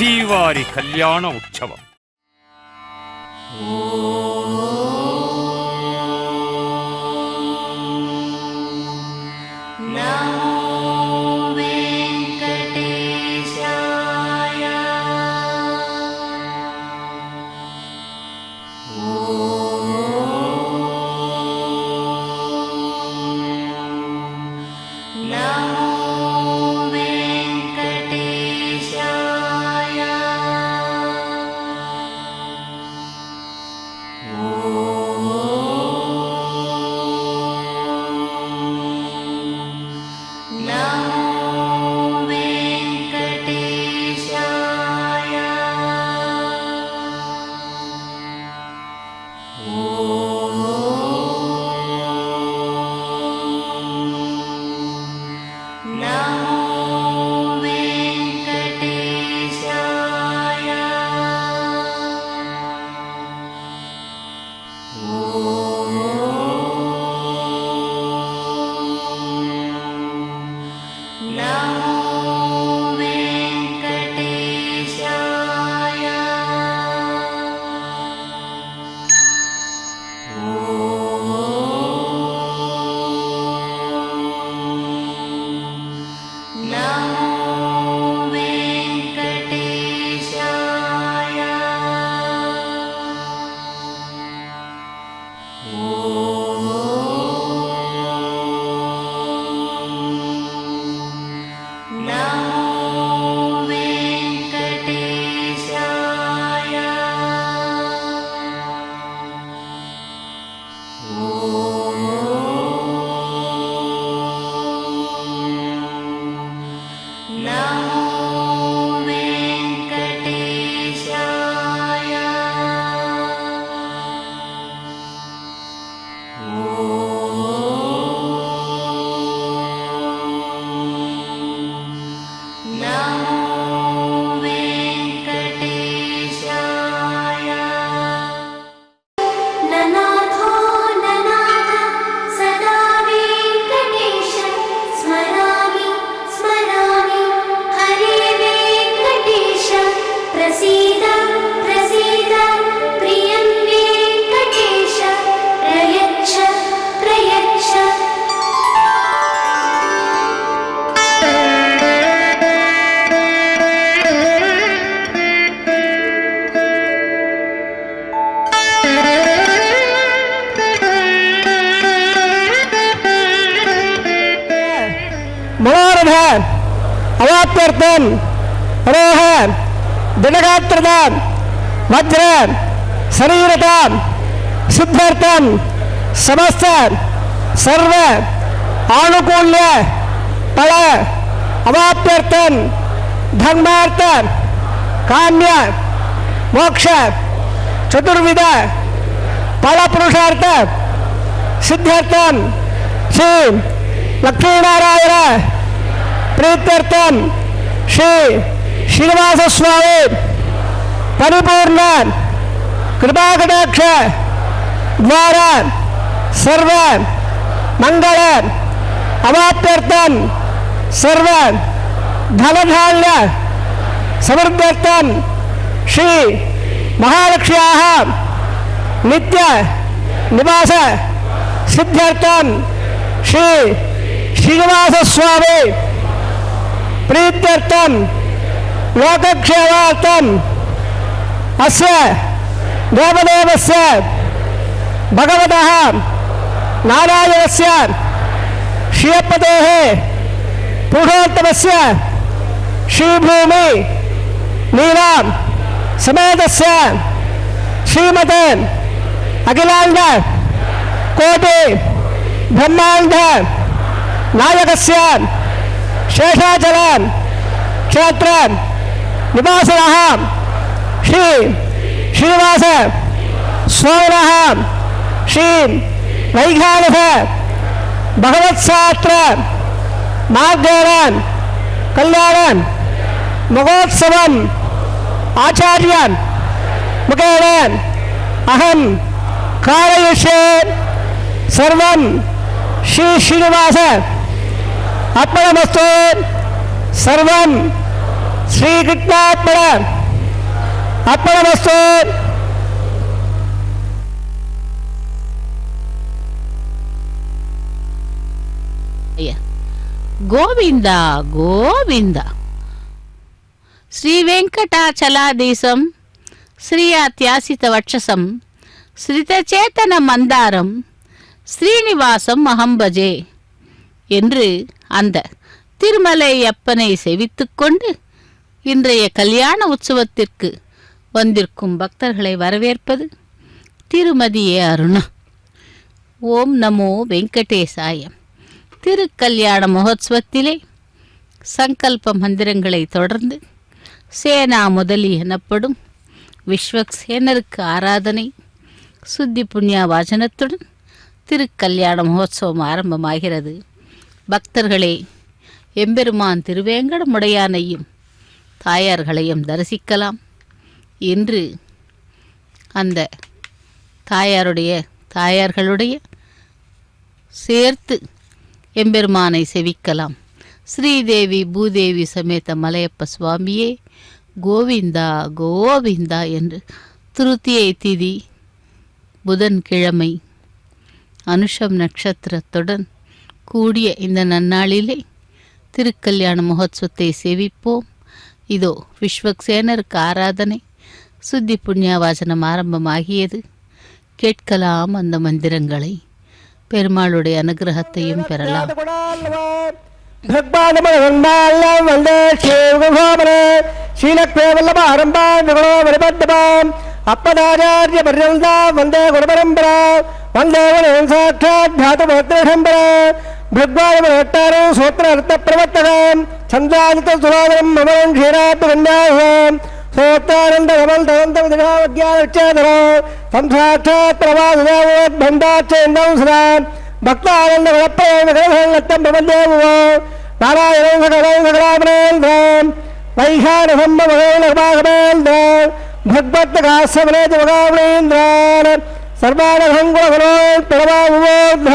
శ్రీవారి కళ్యాణ ఉత్సవం. मनोरथ अवाप्यर्थम रोह दिनगात्रदान वज्र शरीरताम सिद्ध्यर्थम समस्त सर्व आनुकूल्य फल अवाप्यर्थम धर्मार्थ काम्य मोक्ष चतुर्विध फल पुरुषार्थ सिद्ध्यर्थम श्री लक्ष्मीनारायण प्रीत्यर्थम श्री श्रीनिवास स्वामी परिपूर्ण कृपाकटाक्ष द्वारा सर्व मंगल अवाप्यर्थम सर्व धनधान्य समृद्ध्यर्थम श्री महालक्ष्म्याः नित्य निवास सिद्ध्यर्थम श्री श्रीनिवास स्वामी प्रीत्यर्थम लोकक्षेमार्थम अस्य देवदेवस्य भगवतः नारायणस्य श्रीपतेः पुरुषोत्तमस्य श्रीभूमि नीलां समेतस्य श्रीमते अखिलांड कोटि ब्रह्मांड नायकस्य शेषाचल क्षेत्र निवासनः श्री श्रीनिवास स्वामिनः श्री वैघानस भगवत्शास्त्र मार्गेण कल्याण महोत्सव आचार्य मुखेन अहम कारयिष्ये सर्वं श्री श्रीनिवास अर्पणमस्तु सर्वं श्रीकृष्णार्पण अर्पणमस्तु. गोविंद गोविंद. श्री वेंकटाचलाधीशं श्रीयात्यासितवक्षसं श्रितचेतन मंदारं ஸ்ரீனிவாசம் அகம்பஜே என்று அந்த திருமலையப்பனை செவித்துக்கொண்டு இன்றைய கல்யாண உற்சவத்திற்கு வந்திருக்கும் பக்தர்களை வரவேற்பது திருமதியே அருணா. ஓம் நமோ வெங்கடேசாய. திருக்கல்யாண மகோத்சவத்திலே சங்கல்ப மந்திரங்களை தொடர்ந்து சேனா முதலி எனப்படும் விஸ்வக்சேனருக்கு ஆராதனை சுத்தி புண்ணிய வாசனத்துடன் திருக்கல்யாண மகோத்சவம் ஆரம்பமாகிறது. பக்தர்களே, எம்பெருமான் திருவேங்கடமுடையானையும் தாயார்களையும் தரிசிக்கலாம். இன்று அந்த தாயார்களுடைய சேர்த்து எம்பெருமானை செவிக்கலாம். ஸ்ரீதேவி பூதேவி சமேத மலையப்ப சுவாமியே கோவிந்தா கோவிந்தா என்று திருத்தியை திதி புதன்கிழமை அனுஷம் நட்சத்திரத்துடன் கூடிய இந்த நன்னாளிலே திருக்கல்யாண மகோத்சவத்தை சேவிப்போம். இதோ விஸ்வக்சேனருக்கு ஆராதனை சுத்தி புண்ணியவாசனம் ஆரம்பமாகியது. கேட்கலாம் அந்த மந்திரங்களை. பெருமாளுடைய அனுகிரகத்தையும் பெறலாம். அப்பதாச்சாரிய பர்யந்தா வந்தே குருபரம்பரா வந்தே சாட்சாத் தாத்துபத்ரம்பரா பிருக்வாதமட்டாரம் சூத்திர அர்த்த பிரவர்த்தகம் சந்திராதித்த சுராதரம் மமரம் க்ஷீராத்து கன்யாசம் சோத்தானந்த கமல் தவந்தம் திகாவத்யாச்சேதரோ சம்சாட்சாத் பிரவாசுதேவோத் பந்தாச்சேந்தம் சதா பக்தானந்த வளப்பயம் பிரபந்தேவோ நாராயணம் சகலம் சகலாபனேந்திரம் வைகாரசம்ப மகேந்திரம் भगवत्काश्यवनेति मगावणेन्द्रान् सर्वानघङ्गुलघनोत् प्रभावोद्ध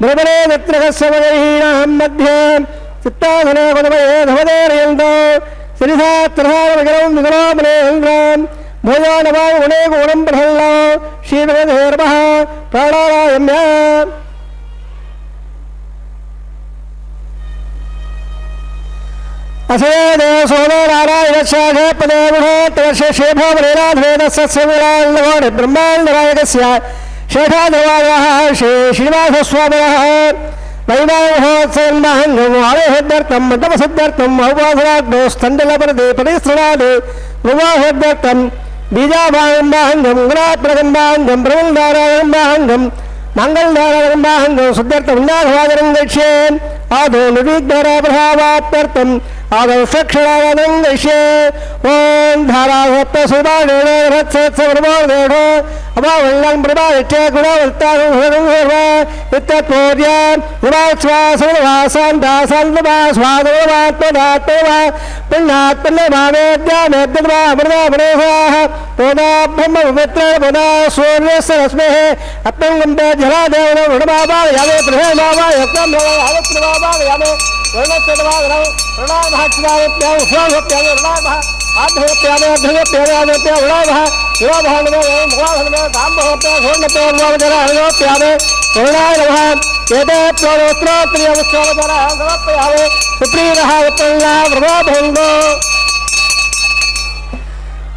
ब्रह्मणे नेत्रकस्यवगहीनां मध्ये चित्ताधने कुलमये धवदेर्यन्तो श्रीधात्रधारविगणं विगणोमनेन्द्रान् भोजानवाय गुणे गुणं प्रहल्लो श्रीभगधेर्मः प्राणारायम्य असेदे सोदो नारायणस्याघे पदे मुहूर्तवर्षे शेषोपरेणाध्वेदस्य ब्रह्माण्डनायकस्य शेषाधवायः श्री श्रीनिवासस्वामिनः वैवाहमहोत्सवन्महङ्गम् आवेहद्यर्थं मण्डपसिद्ध्यर्थम् औपासनाग्नो स्तण्डलपरदे परिसृणादे विवाहोद्यर्थं बीजाभागम्बाहङ्गम् गुणात्मकम्बाहङ्गम् प्रबलनारायणम्बाहङ्गम् मङ्गलनारायणम्बाहङ्गम् शुद्ध्यर्थं गच्छे आदौ निर्विघ्नप्रभावात्यर्थम् आदौ सक्षणानन्दे ओं धारासप्तसुधाणेणो अभावल्लं प्रभावित्य गुणवत्तागुणवत्तागुणवासान्दासान्तवास्वादवात्मदात्मवा पुण्यात्मभावेद्यामेद्यमृदामृषाः तोदा ब्रह्मपवित्र सूर्यस्य रश्मेः अप्यङ्गम्बे जलादेवनो ऋणमावायामे प्रभेमावायक्तं यामे वर्णस्यवादनौ ऋणामहात्मावत्यां स्वाभप्यामे ऋणामः आध्वर्प्यामे अध्यवर्प्यामे ऋणामः शिवाभागमे मुखाभगमे दाम्बहोप्या घोर्णप्यामे ऋणाय नमः एते प्रणोत्रोत्रियवस्योपचारः समर्पयामे सुप्रीरः विप्रल्ला प्रभाभङ्गो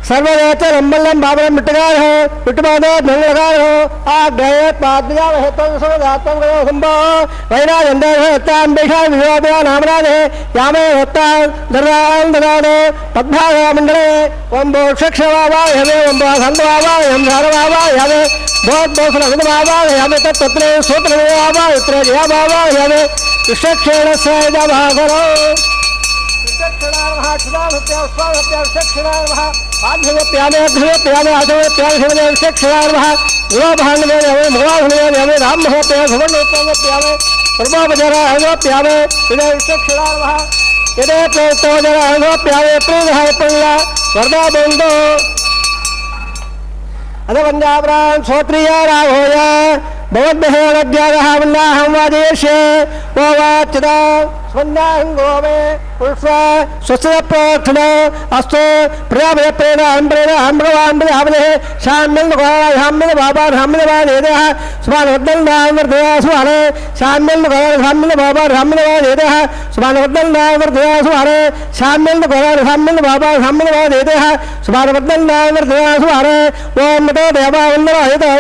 सर्वदेवते रंबल्लम बाबरम मिटगार हो मिटमादो मंगलगार हो आग्रहे पादया हेतु समदातम गयो संभो वैराज अंदर है ताम बेशा विवादया नामराजे यामे होता दरान दरानो पद्भागा मंडले ओंबो क्षक्षवावा यमे ओंबो संतवावा यम धारवावा यमे बहुत बहुत लगनवावा यमे तत्त्रे सूत्रवावा इत्रे जयावावा यमे विक्षेण सैदा भागरो विक्षेणा महाक्षणा हत्या स्वाहत्या विक्षेणा महा आध्वर्प्यामे अध्यवर्प्यामे आध्वर्प्यामे विक्षेणार्मः गुणाभाण्डमे यमे मुखाभगमे यमे रामहोप्यामे भुवनोत्तमप्यामे प्रभावजरा अध्वर्प्यामे इदे विक्षेणार्मः इदे प्रोक्तोजरा अध्वर्प्यामे प्रीदः प्रल्ला वर्धाबन्धो अध पंजाबराम श्रोत्रिया राघोया भवद्भ्यः वन्नाहं वादेश्य वाच्यता स्वन्नाहं गोवे पुष्प स्वस्त्रप्रार्थन अस्तु प्रजापतिप्रेण अहं भगवान् प्रजापतिः शाम्यं हाम्यं बाबा हाम्यं वादेदः सुभानवर्धन्नावर्धया सुभाने शाम्यं हाम्यं बाबा हाम्यं वादेदः सुभानवर्धन्नावर्धया सुभाने शाम्यं हाम्यं बाबा हाम्यं वादेदः सुभानवर्धन्नावर्धया सुभाने ओम नमो देवाय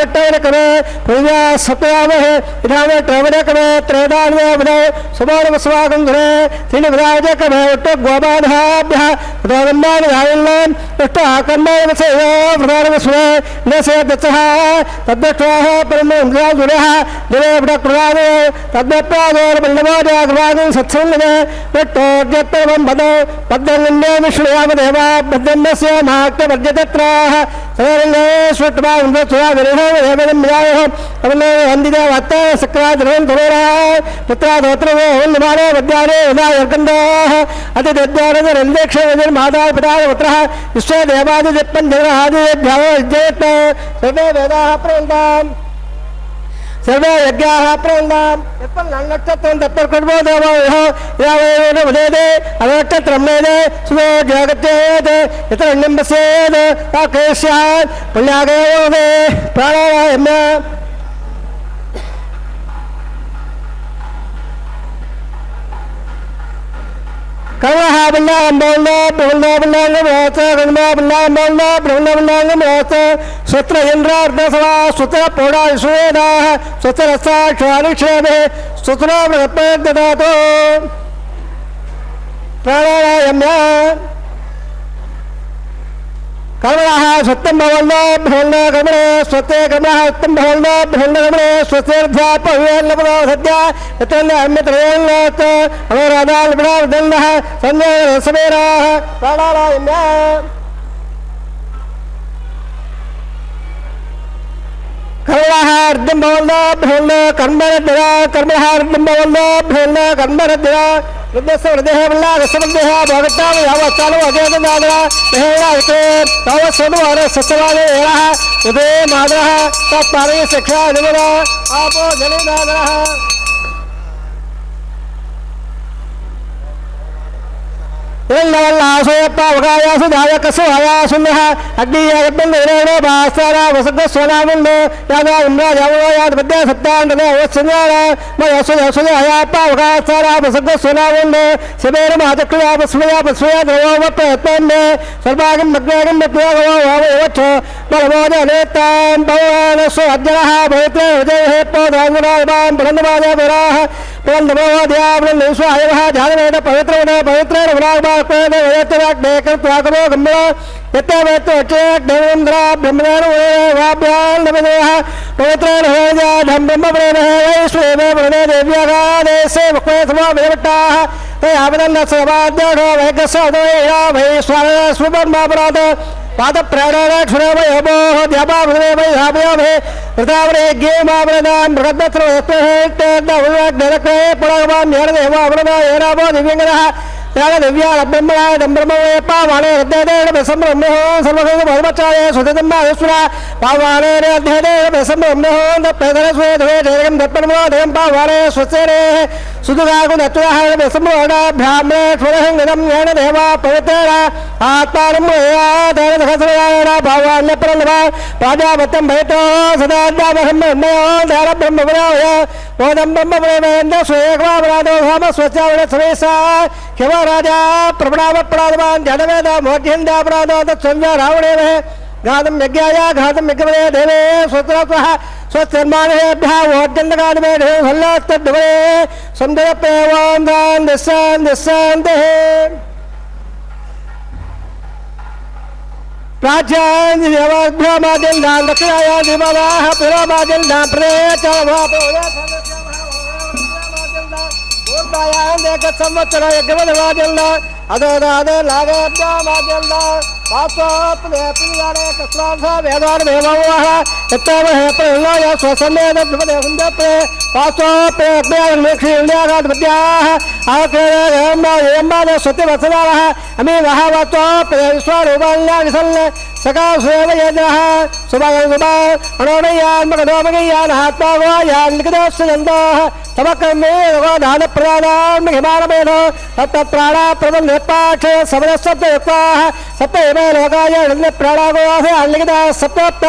वट्टवरकवे पूजा सत्यावहे इधामे ट्रवरकवे त्रैदानवे वदो सुभान वस्वागं धरे तिनि विराजकवे उट्ट गोबाधाभ्यः तदन्नानि धायल्लं उट्ट आकर्माय वसेयो प्रधानवस्वे नसे दचः तद्दक्षः परमोन्द्राजुरः दिवे वडप्रदाने तद्दप्रादोर बल्लवाजागवागं सत्संगने उट्टोद्यत्तवं भदो पद्दन्ने विष्णुयाम देवा बद्धन्नस्य महाक्तवर्जतत्राः सदरले स्वट्वा उन्द्रसुरा विरहो देवनं मिलायो अवले वन्दिता वत्ता सक्राद्रवं तोरा पुत्रा दोत्रवो उन्माने वद्याने उदायर्कन्दाः अतिद्यानद रन्देक्षवजन माता पिता पुत्रः विश्व देवादि दिप्पञ्जनादिभ्यः जयत सर्वे वेदाः प्रणताम् सर्वे यज्ञाः प्रणताम् यत्पन्नक्षत्रं तत्पर्कर्मो देवो यावेन वदेदे अनक्षत्रं नेदे सुनो जगत्येत् यत्र निम्बसेत् ताकेश्यात् पुण्यागयो वे प्राणायाम्य कर्मः बन्नां बोलना बोलना बन्नां बोलता कर्मा बन्नां बोलना बोलना बन्नां बोलता स्वत्र इंद्रार्धसवा स्वत्र पोड़ा सुवेदाः स्वत्र रसा क्षारिक्षेपे स्वत्र प्रपद्यदातो प्राणायाम्य कर्मणः सत्यं भवन्ना भवन्ना कर्मणे स्वस्ते कर्मणः सत्यं भवन्ना भवन्ना कर्मणे स्वस्तेऽध्यापयेल्लपदो सद्या यत्र अन्यत्रयेल्लत् अवरादाल्पदावदन्दः सन्देहसमेराः प्राणायाम्य कर्मणः अर्धं भवन्ना भवन्ना कर्मणः कर्मणः अर्धं भवन्ना भवन्ना कर्मणः हृदयस्य हृदयः वल्लासमन्देः भगतां यावत्तालो अजयदादरा हेरायते तावत्सनुवारे सत्सवाले एरः उदे मादरः तत्पारे शिक्षा निवरा आपो जलेदादरः वल्लासोयप्पावकायासु दायकसु आयासुन्नः अग्नियायब्बन्देरेणो भास्तारा वसगस्वनामुन्नो यादा उन्राजावो याद विद्या सत्ताण्डने अवत्सन्यारा मयसु यसु आयाप्पावकास्तारा वसगस्वनामुन्नो शिवेर महाचक्रिया पस्मया पस्मया द्रवोपप्रयत्नन्ने सर्वागं मग्नागं मग्नागो वावोवच्छो बलमोज अनेत्तां भगवानस्व अज्जनः भवित्रे हृदये पोदाङ्गुराबां प्रलन्दवाजा विराः प्रलन्दमोद्या प्रलन्दस्वायवः जातवेद पवित्रेण पवित्रेण विरागमा कृत्वाकरो गम्भीर यत्तेन्द्रा ब्रह्मणेन वाभ्यान्नमदेह पवित्रेण ढं ब्रह्मप्रेण वैश्वेव प्रणे देव्यागादेशे मुखे समावेवट्टाः ते आवदन्न सर्वाद्योढो वैकस्वदोया वै स्वपन्मापराध पादप्राणाः क्षुरवयोः द्यापावृदेवैहाभ्याभे वृतावरे ज्ञेमावृदां बृहद्वस्त्रवस्त्रहेत्तेर्दवृग्नरके पुरगवान् न्यारदेवावृदा येनाभो दिव्यङ्गनः त्याग दिव्याल ब्रह्मणाय ब्रह्मवे पावाणे हृदयदेव संब्रह्मो सर्वगुण भगवचाय सुधितम्माधुस्वरा पावाणे अध्ययदेव संब्रह्मो दप्पेदर स्वेदवे जयगं दप्पन्मो देवं पावाणे स्वस्तेरे सुदुगागु नत्वाः संब्रह्मणा ब्राह्मणे स्वरहंगदं येन देवा पवित्रेण आत्मानं मया देव सहस्रयाय पावाण्य परलवा प्राजापत्यं भयतो सदा दामहं ब्रह्मयो देव ब्रह्मवराय ओदं ब्रह्मवेन्द्र स्वेकवावरादो धाम स्वस्यावण सवेसा केव राजा प्रपणावपराधवान् जनवेद मोध्यन्दापराधो तत्संज्ञा रावणेन घातं यज्ञाय घातं यज्ञवदे देवे स्वस्त्रस्वः स्वस्तिर्माणेभ्यः वोद्यन्तकालमे हल्लास्तद्वरे सन्दयप्रेवान् दान् दिस्सान् दिस्सान्तेः प्राच्यान् देवाभ्यामादिन्दान् दक्षिणायान् दिवालाः पुरामादिन्दान् संवत्सर यज्ञवदवाजल्ला अदोदादे लागाद्यामाजल्ला पास्वात्मने कस्रांसा वेदान देवावः यत्तवहे प्रहल्लाय स्वसमेत द्वदे हुंदप्रे पास्वाप्रे अग्नेक्षील्यागाद विद्याः आक्रेयम्मा यम्माद स्वति वत्सदारः अमी वहावत्वाप्रे विश्वारूपाल्या विसल्ले सकाशेव यजः सुभगसुभ अणोमयान् मगधोमगीयान् हात्मागोयान् लिखितोऽस्यन्दः तमकर्मे दानप्रदानान् महिमानमेनो तत्तत्प्राणा प्रबन्धपाठे समरसप्तयुक्ताः सप्तमे लोकाय प्राणागोयान् लिखिताः सप्तोक्त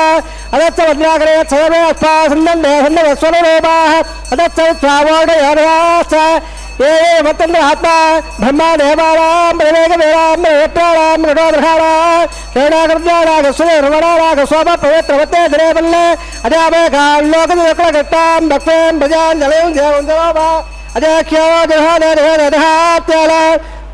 अदच्च वज्राकरे सर्वे अस्मा सन्दन्धे सन्नवस्वरूपाः अदच्च स्वावोडयोर्याश्च ये आत्मा ब्रह्मा देवानां प्रवेगवेरां वेत्राणां गणोदृहाणां शरणागर्जानागस्वरवणानाग स्वभ पवित्रवते दिरेवल्ले अजामेकाल्लोकनिकलघट्टां भक्तें प्रजां जलयं जयवन्दरोवा अजाख्यो दृहादेहात्याल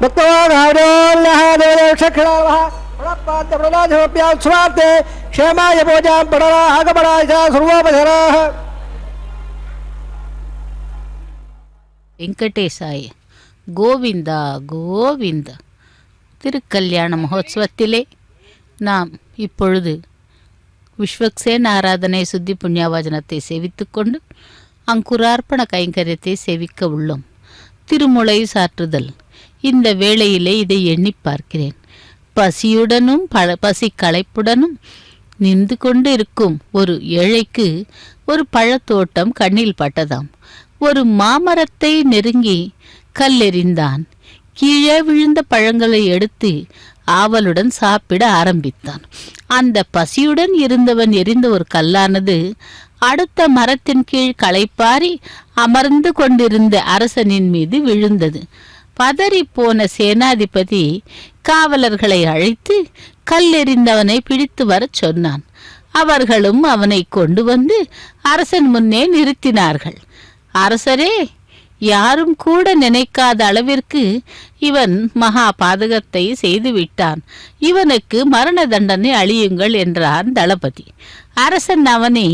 भक्तो गावडोल्लः देवक्षक्षणावः प्रणपाद्यप्रदाधिप्यां स्वार्थे क्षेमाय पूजां पडरा आगमनाय च सर्वोपधराः வெங்கடேசாய கோவிந்தா கோவிந்தா. திருக்கல்யாண மகோத்சவத்திலே நாம் இப்பொழுது விஸ்வக்சேன ஆராதனை சுத்தி புண்ணியாவாஜனத்தை சேவித்துக்கொண்டு அங்குரார்ப்பண கைங்கரியத்தை சேவிக்க உள்ளோம். திருமுலை சாற்றுதல். இந்த வேளையிலே இதை எண்ணி பார்க்கிறேன். பசியுடனும் பசி களைப்புடனும் நின்று கொண்டு இருக்கும் ஒரு ஏழைக்கு ஒரு பழத்தோட்டம் கண்ணில் பட்டதாம். ஒரு மாமரத்தை நெருங்கி கல்லெறிந்தான். கீழே விழுந்த பழங்களை எடுத்து ஆவலுடன் சாப்பிட ஆரம்பித்தான். அந்த பசியுடன் இருந்தவன் எரிந்த ஒரு கல்லானது அடுத்த மரத்தின் கீழ் களைப்பாரி அமர்ந்து கொண்டிருந்த அரசனின் மீது விழுந்தது. பதறி போன சேனாதிபதி காவலர்களை அழைத்து கல்லெறிந்தவனை பிடித்து வரச் சொன்னான். அவர்களும் அவனை கொண்டு வந்து அரசன் முன்னே நிறுத்தினார்கள். அரசரே, யாரும் கூட நினைக்காத அளவிற்கு இவன் மகா பாதகத்தை செய்துவிட்டான். இவனுக்கு மரண தண்டனை அளியுங்கள் என்றான் தளபதி. அரசன் அவனை,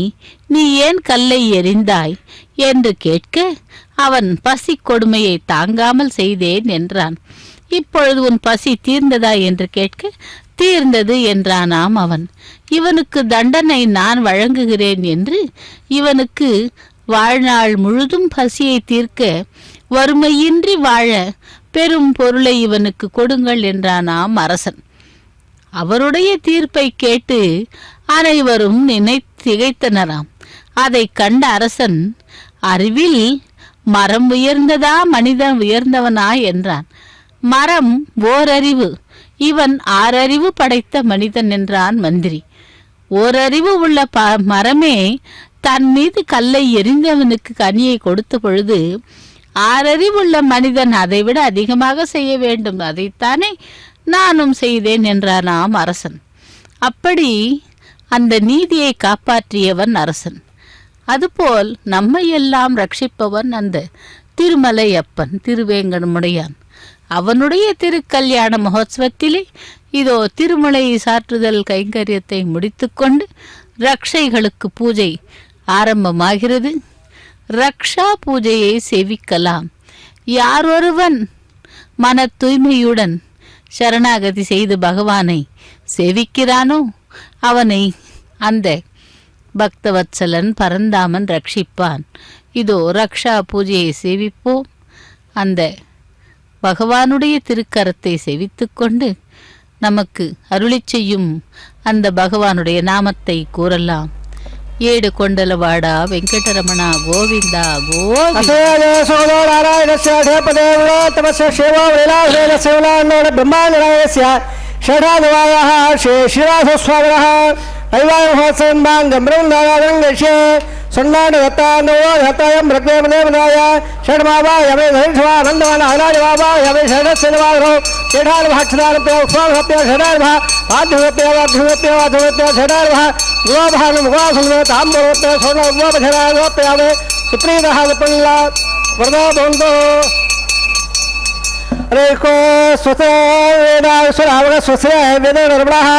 நீ ஏன் கல்லை எறிந்தாய் என்று கேட்க, அவன் பசி கொடுமையை தாங்காமல் செய்தேன் என்றான். இப்பொழுது உன் பசி தீர்ந்ததா என்று கேட்க, தீர்ந்தது என்றானாம் அவன். இவனுக்கு தண்டனை நான் வழங்குகிறேன் என்று இவனுக்கு வாழ்நாள் முழுதும் பசியை தீர்க்க வறுமையின்றி வாழ பெரும் பொருளை இவனுக்கு கொடுங்கள் என்றானாம் அரசன். அவருடைய தீர்ப்பை கேட்டு அனைவரும் திகைத்தனராம். அதை கண்ட அரசன், அறிவில் மரம் உயர்ந்ததா மனிதன் உயர்ந்தவனா என்றான். மரம் ஓரறிவு, இவன் 6 அறிவு படைத்த மனிதன் என்றான் மந்திரி. ஓரறிவு உள்ள மரமே தன் மீது கல்லை எரிந்தவனுக்கு கனியை கொடுத்த பொழுது 6 அறிவுள்ள மனிதன் அதைவிட அதிகமாக செய்ய வேண்டும், அதைத்தானே நானும் செய்தேன் என்றானாம் அரசன். அப்படி அந்த நீதியை காப்பாற்றியவன் அரசன். அதுபோல் நம்மையெல்லாம் ரட்சிப்பவன் அந்த திருமலை அப்பன் திருவேங்கடமுடையான். அவனுடைய திருக்கல்யாண மகோத்சவத்திலே இதோ திருமலை சாற்றுதல் கைங்கரியத்தை முடித்துக்கொண்டு ரக்ஷைகளுக்கு பூஜை ஆரம்பமாகிறது. ரக்ஷா பூஜையை சேவிக்கலாம். யார் ஒருவன் மன தூய்மையுடன் சரணாகதி செய்து பகவானை சேவிக்கிறானோ அவனை அந்த பக்தவத்சலன் பரந்தாமன் ரட்சிப்பான். இதோ ரக்ஷா பூஜையை சேவிப்போம். அந்த பகவானுடைய திருக்கரத்தை சேவித்துக்கொண்டு நமக்கு அருளி செய்யும் அந்த பகவானுடைய நாமத்தை கூறலாம். ஏடு கொண்டலவாட வெங்கடரமண கோவிந்தா சொன்னாண்டத்தாயம் பிரத்யேகதேவதாய ஷட்மாவா யவே தரிஷ்வானந்தவான அகராஜவாபா யவே ஷடசினவாரோ ஷடார்வாட்சதானப்பே உஸ்வானப்பே ஷடார்வா ஆத்மவப்பே வாத்மவப்பே வாத்மவப்பே ஷடார்வா குவாபானம் குவாசல்வே தாம்பவப்பே சொர்ண உவாபஷடார்வப்பே யவே சுப்ரீதஹ விபல்லா வரதா பவந்தோ रेको स्वस्य वेदासुरावण स्वस्य वेद निर्मणः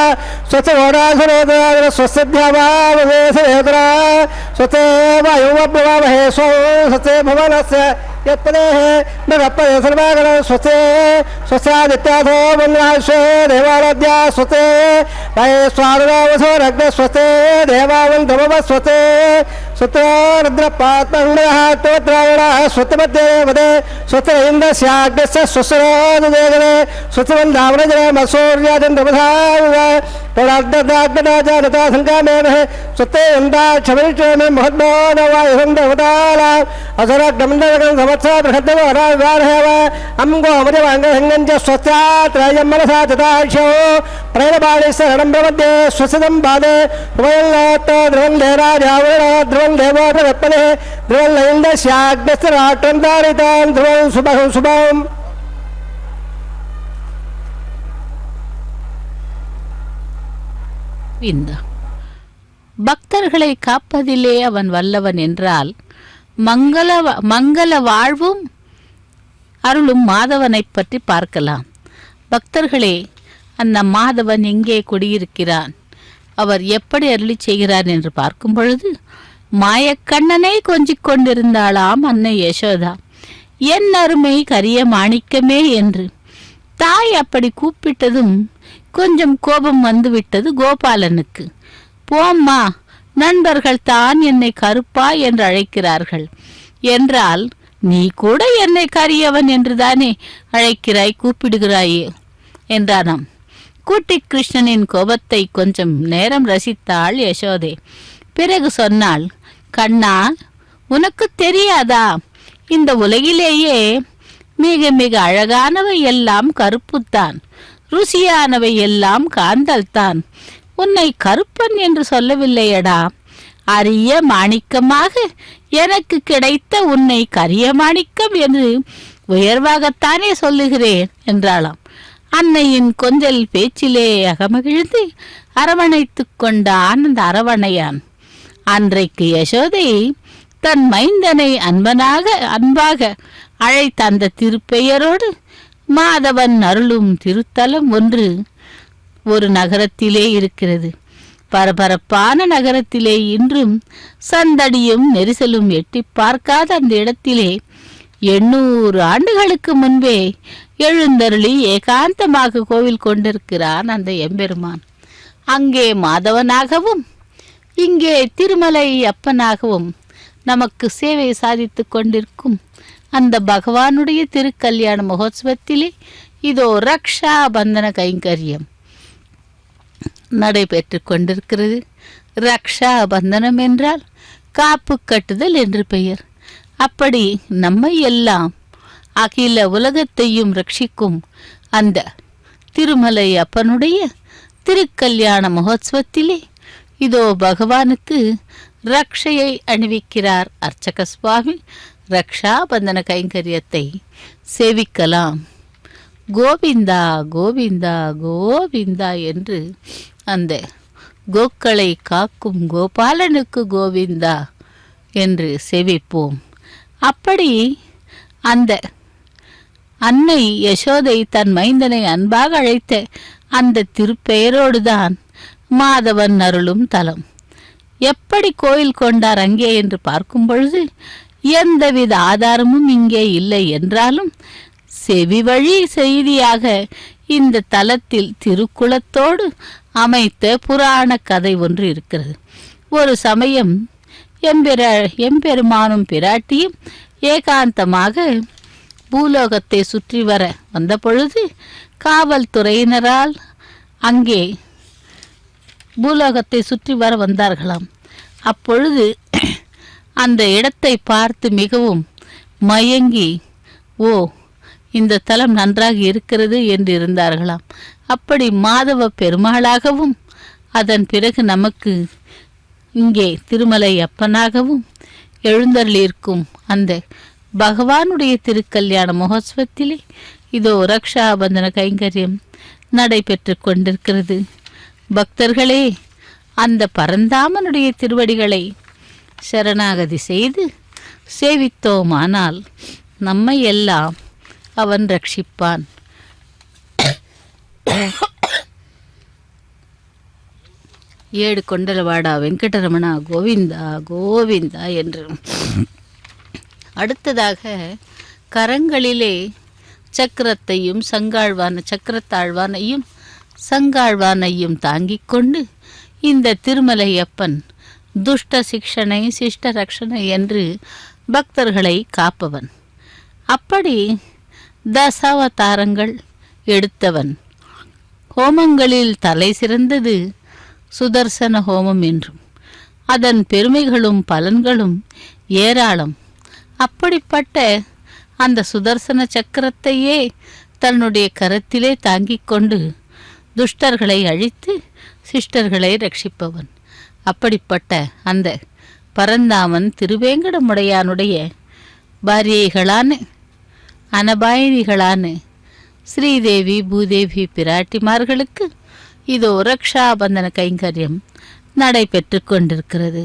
स्वस्य घोडासुरोदर स्वस्य ध्यावावदेशेतरा स्वस्य वायुवप्लवामहे स्वस्य भवनस्य यत्पदेः सर्वागण स्वस्ते स्वस्यादित्याथो वन्वाश्वे देवाराध्या स्वस्ते स्वारुरावसो रग्न स्वस्ते देवावन् धमव स्वस्ते स्वस्त्ररुद्रपात्मङ्गलः तोत्रावणः स्वस्तिमध्ये वदे स्वस्त्र इन्द्रस्याग्नस्य स्वस्त्रराजदेगणे स्वस्तिवन्धावनजने मसूर्याजन्द्रमधाव तोडाग्नदाग्नदाजानता सङ्गामेमहे स्वस्ते इन्द्राक्षमिष्टमे महद्मो नवायुहं देवताला असरग्नमण्डलगं समत्सा बृहद्दव अराविवारहव अम्गो अमृतवाङ्गसङ्गञ्च स्वस्त्यात्रयं मनसा तथाक्षो प्रैरबाणिशरणं प्रमध्ये स्वस्तितं पादे उभयल्लात् ध्रुवं देराजावरण ध्रुवं देवोपरप्पने ध्रुवं लैन्दस्याग्नस्तराट्टन्तारितां ध्रुवं शुभं शुभम् பக்தர்களை காப்பதிலே அவன் வல்லவன் என்றால் மங்கள வாழ்வும் அருளும் மாதவனை பற்றி பார்க்கலாம். பக்தர்களே, அந்த மாதவன் எங்கே குடியிருக்கிறான், அவர் எப்படி அருளி செய்கிறான் என்று பார்க்கும் பொழுது மாயக்கண்ணனை கொஞ்சிக் கொண்டிருந்தாளாம் அன்னை யசோதா. என் அருமை கரிய மாணிக்கமே என்று தாய் அப்படி கூப்பிட்டதும் கொஞ்சம் கோபம் வந்துவிட்டது கோபாலனுக்கு. போம்மா, நண்பர்கள் தான் என்னை கருப்பா என்று அழைக்கிறார்கள் என்றால் நீ கூட என்னை கரியவன் என்றுதானே அழைக்கிறாய், கூப்பிடுகிறாயே என்றானாம். கூட்டி கிருஷ்ணனின் கோபத்தை கொஞ்சம் நேரம் ரசித்தாள் யசோதே. பிறகு சொன்னாள், கண்ணா, உனக்கு தெரியாதா, இந்த உலகிலேயே மிக மிக அழகானவை எல்லாம் கருப்புத்தான், ருசியானவை எல்லாம் காந்தல்தான். உன்னை கருப்பன் என்று சொல்லவில்லையடா, அரிய மாணிக்கமாக எனக்கு கிடைத்த உன்னை கரிய மாணிக்கம் என்று உயர்வாகத்தானே சொல்லுகிறேன் என்றாளாம். அன்னையின் கொஞ்சல் பேச்சிலே அகமகிழ்ந்து அரவணைத்து கொண்டான் அந்த அரவணையான். அன்றைக்கு யசோதை தன் மைந்தனை அன்பாக அழைத்த அந்த திருப்பெயரோடு மாதவன் அருளும் திருத்தலம் ஒரு நகரத்திலே இருக்கிறது. பரபரப்பான நகரத்திலே இன்றும் சந்தடியும் நெரிசலும் எட்டி பார்க்காத அந்த இடத்திலே 800 ஆண்டுகளுக்கு முன்பே எழுந்தருளி ஏகாந்தமாக கோவில் கொண்டிருக்கிறான் அந்த எம்பெருமான். அங்கே மாதவனாகவும் இங்கே திருமலை அப்பனாகவும் நமக்கு சேவை சாதித்து கொண்டிருக்கும் அந்த பகவானுடைய திருக்கல்யாண மகோத்சவத்திலே இதோ ரக்ஷா பந்தன கைங்கரியம் நடைபெற்று கொண்டிருக்கிறது. ரக்ஷா பந்தனம் என்றால் காப்பு கட்டுதல் என்று பெயர். அப்படி நம்மை எல்லாம் அகில உலகத்தையும் ரட்சிக்கும் அந்த திருமலை அப்பனுடைய திருக்கல்யாண மகோத்சவத்திலே இதோ பகவானுக்கு ரக்ஷையை அணிவிக்கிறார் அர்ச்சக சுவாமி. ரக்ஷா பந்தன கைங்கரியத்தை சேவிக்கலாம். கோவிந்தா கோவிந்தா கோவிந்தா என்று அந்த கோக்களை காக்கும் கோபாலனுக்கு கோவிந்தா என்று சேவிப்போம். அப்படி அந்த அன்னை யசோதை தன் மைந்தனை அன்பாக அழைத்த அந்த திருப்பெயரோடுதான் மாதவன் அருளும் தலம். எப்படி கோயில் கொண்டார் அங்கே என்று பார்க்கும் பொழுது எந்தவித ஆதாரமும் இங்கே இல்லை என்றாலும் செவி வழி செய்தியாக இந்த தலத்தில் திருக்குளத்தோடு அமைத்த புராண கதை ஒன்று இருக்கிறது. ஒரு சமயம் எம்பெருமானும் பிராட்டியும் ஏகாந்தமாக பூலோகத்தை சுற்றி வர வந்த பொழுது காவல்துறையினரால் அங்கே பூலோகத்தை சுற்றி வர வந்தார்களாம். அப்பொழுது அந்த இடத்தை பார்த்து மிகவும் மயங்கி, ஓ, இந்த தலம் நன்றாக இருக்கிறது என்று இருந்தார்களாம். அப்படி மாதவ பெருமாளாகவும் அதன் பிறகு நமக்கு இங்கே திருமலை அப்பனாகவும் எழுந்தருளியிருக்கும் அந்த பகவானுடைய திருக்கல்யாண மகோத்சவத்திலே இதோ ரக்ஷாபந்தன கைங்கரியம் நடைபெற்று கொண்டிருக்கிறது. பக்தர்களே, அந்த பரந்தாமனுடைய திருவடிகளை சரணாகதி செய்து சேவித்தோமானால் நம்மை எல்லாம் அவன் ரட்சிப்பான். ஏடு கொண்டலவாடா வெங்கடரமணா கோவிந்தா கோவிந்தா என்று. அடுத்ததாக கரங்களிலே சக்கரத்தையும் சங்காழ்வானையும் தாங்கிக் கொண்டு இந்த திருமலையப்பன் துஷ்ட சிக்ஷனை சிஷ்ட ரக்ஷனை என்று பக்தர்களை காப்பவன். அப்படி தசாவதாரங்கள் எடுத்தவன். ஹோமங்களில் தலை சிறந்தது சுதர்சன ஹோமம் என்றும் அதன் பெருமைகளும் பலன்களும் ஏராளம். அப்படிப்பட்ட அந்த சுதர்சன சக்கரத்தையே தன்னுடைய கரத்திலே தாங்கிக் கொண்டு துஷ்டர்களை அழித்து சிஷ்டர்களை ரட்சிப்பவன். அப்படிப்பட்ட அந்த பரந்தாமன் திருவேங்கடமுடையானுடைய பாரியைகளான அனபாயினிகளான ஸ்ரீதேவி பூதேவி பிராட்டிமார்களுக்கு இதோ ரக்ஷாபந்தன கைங்கரியம் நடைபெற்று கொண்டிருக்கிறது.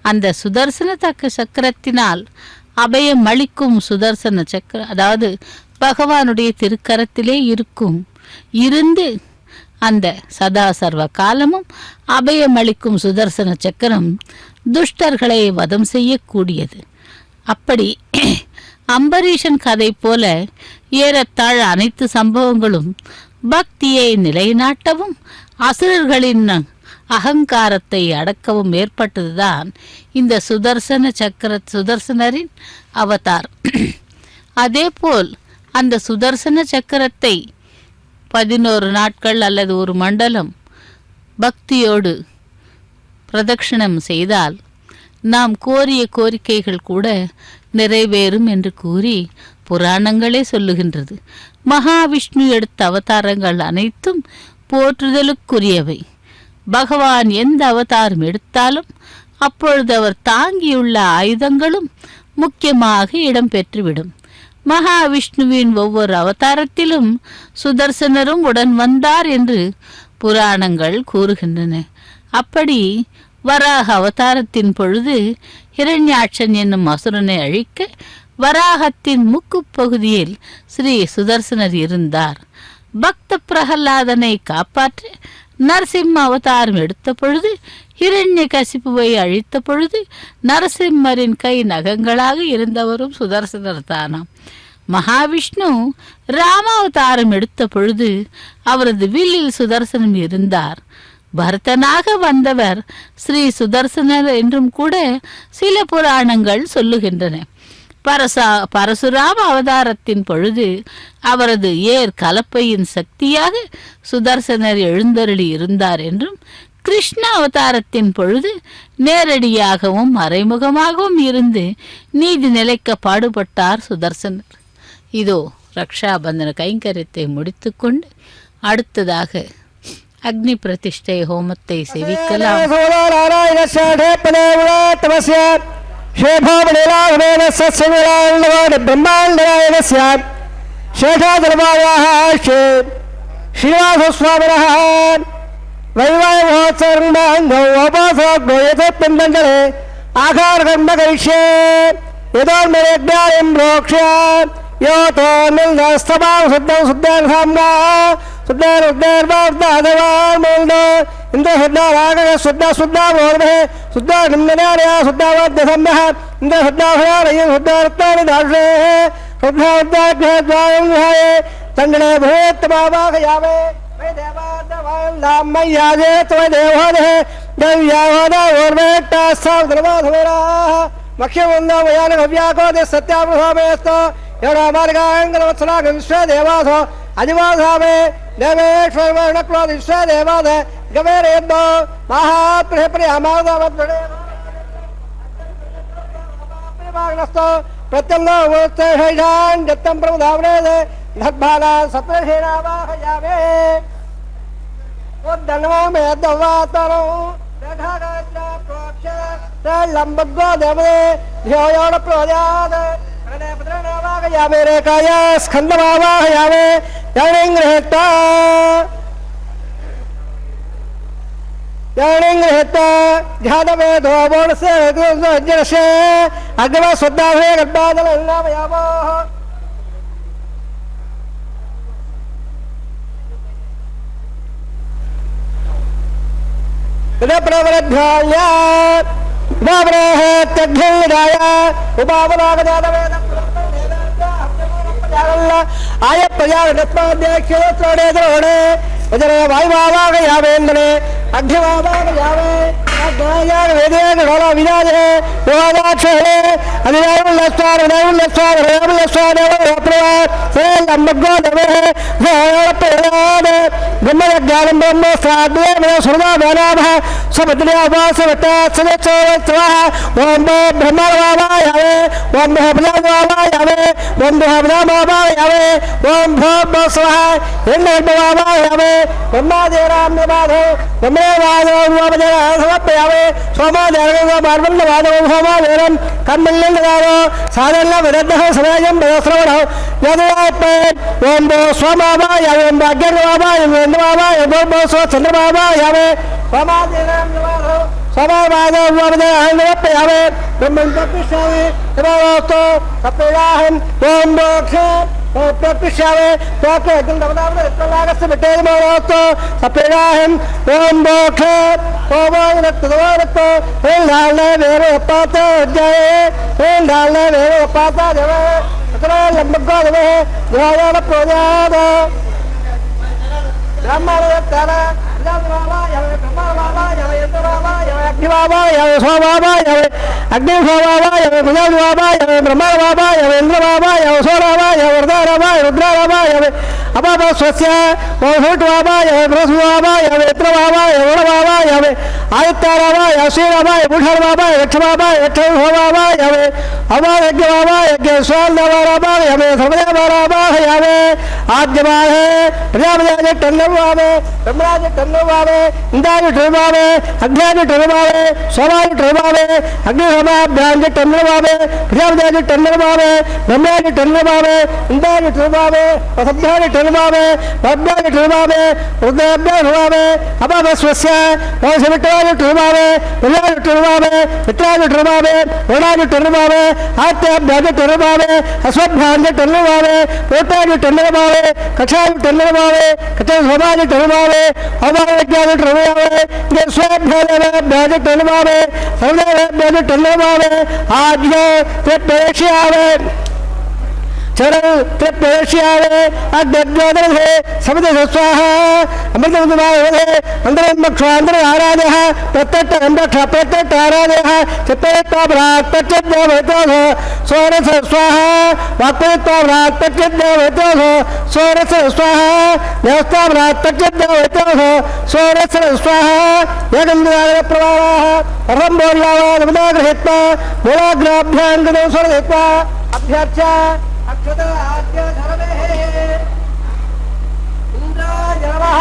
அந்த சுதர்சன சக்கரத்தினால் அபயம் அளிக்கும் சுதர்சன சக்கரம், அதாவது பகவானுடைய திருக்கரத்திலே இருந்து அந்த சதா சர்வ காலமும் அபயம் அளிக்கும் சுதர்சன சக்கரம் துஷ்டர்களை வதம் செய்யக்கூடியது. அப்படி அம்பரீஷன் கதை போல ஏறத்தாழ அனைத்து சம்பவங்களும் பக்தியை நிலைநாட்டவும் அசுரர்களின் அகங்காரத்தை அடக்கவும் ஏற்பட்டதுதான் இந்த சுதர்சனரின் அவதார். அதேபோல் அந்த சுதர்சன சக்கரத்தை 11 நாட்கள் அல்லது ஒரு மண்டலம் பக்தியோடு பிரதட்சணம் செய்தால் நாம் கோரிய கோரிக்கைகள் கூட நிறைவேறும் என்று கூறி புராணங்களே சொல்லுகின்றது. மகாவிஷ்ணு எடுத்த அவதாரங்கள் அனைத்தும் போற்றுதலுக்குரியவை. பகவான் எந்த அவதாரம் எடுத்தாலும் அப்பொழுது அவர் தாங்கியுள்ள ஆயுதங்களும் முக்கியமாக இடம்பெற்றுவிடும். மகாவிஷ்ணுவின் ஒவ்வொரு அவதாரத்திலும் சுதர்சனரும் உடன் வந்தார் என்று புராணங்கள் கூறுகின்றன. அப்படி வராக அவதாரத்தின் பொழுது ஹிரண்யாட்சன் என்னும் அசுரனை அழிக்க வராகத்தின் முக்கு பகுதியில் ஸ்ரீ சுதர்சனர் இருந்தார். பக்த பிரகலாதனை காப்பாற்ற நரசிம்ம அவதாரம் எடுத்த பொழுது ஹிரண்ய கசிப்புவை அழித்த பொழுது நரசிம்மரின் கை நகங்களாக இருந்தவரும் சுதர்சனர் தானாம். மகாவிஷ்ணு ராமாவதாரம் எடுத்த பொழுது அவரது வில்லில் சுதர்சனம் இருந்தார். பரதனாக வந்தவர் ஸ்ரீ சுதர்சனர் என்றும் கூட சில புராணங்கள் சொல்லுகின்றன. பரசுராம அவதாரத்தின் பொழுது அவரது ஏர் கலப்பையின் சக்தியாக சுதர்சனர் எழுந்தருளி இருந்தார் என்றும், கிருஷ்ண அவதாரத்தின் பொழுது நேரடியாகவும் மறைமுகமாகவும் இருந்து நீதி நிலைக்க பாடுபட்டார் சுதர்சனர். இதோ ரக்ஷாபந்தன கைங்கரியத்தை முடித்துக்கொண்டு அடுத்ததாக அக்னி பிரதிஷ்டை ஹோமத்தை செவிக்கலாம். वल्ल आय प्रजापत्याक्षोत्रोणे द्रोणे वज्र वायुवावाग यावेन्द्रे अग्निवावाग यावे अग्नायाग वेदे गणोला विराजे योगाक्षे अधिनायुल्लस्वार विनायुल्लस्वार विनायुल्लस्वार देवप्रवाद से लम्बगो देवे प्रयाद ब्रह्मज्ञानं ब्रह्म साध्वे में सर्वा व्यानाभः सबद्रियावासवता सदचोत्सवः ओम ब्रह्मवावाय यावे ओम ब्रह्मवावाय यावे ओम ब्रह्मवावाय यावे ओम भवस्वः हिरण्यगर्भवावाय यावे ब्रह्मादेराम निवाधो ब्रह्मवादो समर्पयावे सोमादेरगो बार्वल्लवादो होमावेरं कर्मल्लदारो साधन वदद्धः समयं वदश्रवणः यदुवापे ओम स्वामावाय यावे ओम भाग्यवावाय वेन्द्रवावाय ओम चंद्रवावाय यावे सोमादेराम निवाधो समावादो समर्पयावे ब्रह्मन्तपिष्यावे तवास्तो तपेयाहं ओम मोक्षे प्रत्युष्यावे तोके दंडवदावदागस्य विटेमोस्तो सपेयाहं ओम मोक्षे ओवायरत्तदवारत्तो हेलाले वेरे पाता जय हेलाले वेरे पाता जय अत्र लंबगो देवे जयाल प्रजाद ब्रह्मवत्तर ब्रह्मवाय ब्रह्मवाय यतवाय अग्निवाय सोवाय अग्निवाय ब्रह्मवाय ब्रह्मवाय इंद्रवाय सोरावाय वर्धनवाय रुद्रवाय अपापस्वस्य ओहुटवाय बृहस्पतिवाय वेत्रवाय वरुणवाय आदित्यवाय श्रीवाय बुधवाय लक्ष्मवाय लक्ष्मवाय अवायज्ञवाय यज्ञस्वालवाय समयवाय यावे आद्यवाय प्रजापति टन्नवावे ब्रह्मराज टन्नवावे इंद्राज टन्नवावे अग्नि टन्नवावे सोमाज टन्नवावे अग्निहोमाभ्याम टन्नवावे प्रजापति टन्नवावे ब्रह्मराज टन्नवावे इंद्राज टन्नवावे वसुभ्याज टन्नवावे भद्राज टन्नवावे रुद्राभ्याज टन्नवावे अपापस्वस्य ओषविट्टाज टन्नवावे प्रजाज टन्नवावे मित्राज टन्नवावे वरुणाज टन्नवावे आत्याभ्याज टन्नवावे अश्वभ्याज टन्नवावे कोटाज टन्नवावे कक्षाज टन्नवावे कक्षाज सोमाज टन्नवावे अवायज्ञाज टन्नवावे स्वाभ्याज टन्नवावे सर्वभ्याज टन्नवावे आद्य त्रिपेक्ष्यावे चरण त्रिपेक्ष्यावे अग्निज्योतिर्भे समिति स्वाहा अमृतमुद्रावे अंतरमक्षांतर आराधयः प्रत्यक्ष आराधयः चित्तयत्वाभ्राक् प्रत्यज्ञावेतोः सोरस स्वाहा वाक्पयत्वाभ्राक् प्रत्यज्ञावेतोः सोरस स्वाहा देवस्ताभ्राक् प्रत्यज्ञावेतोः सोरस स्वाहा यगन्धराग प्रवाहः परं बोलावा गृहीत्वा मूलाग्राभ्याङ्गदौ स्वरयित्वा अभ्यर्च्य अक्षत आद्य धर्मे इंद्राय नमः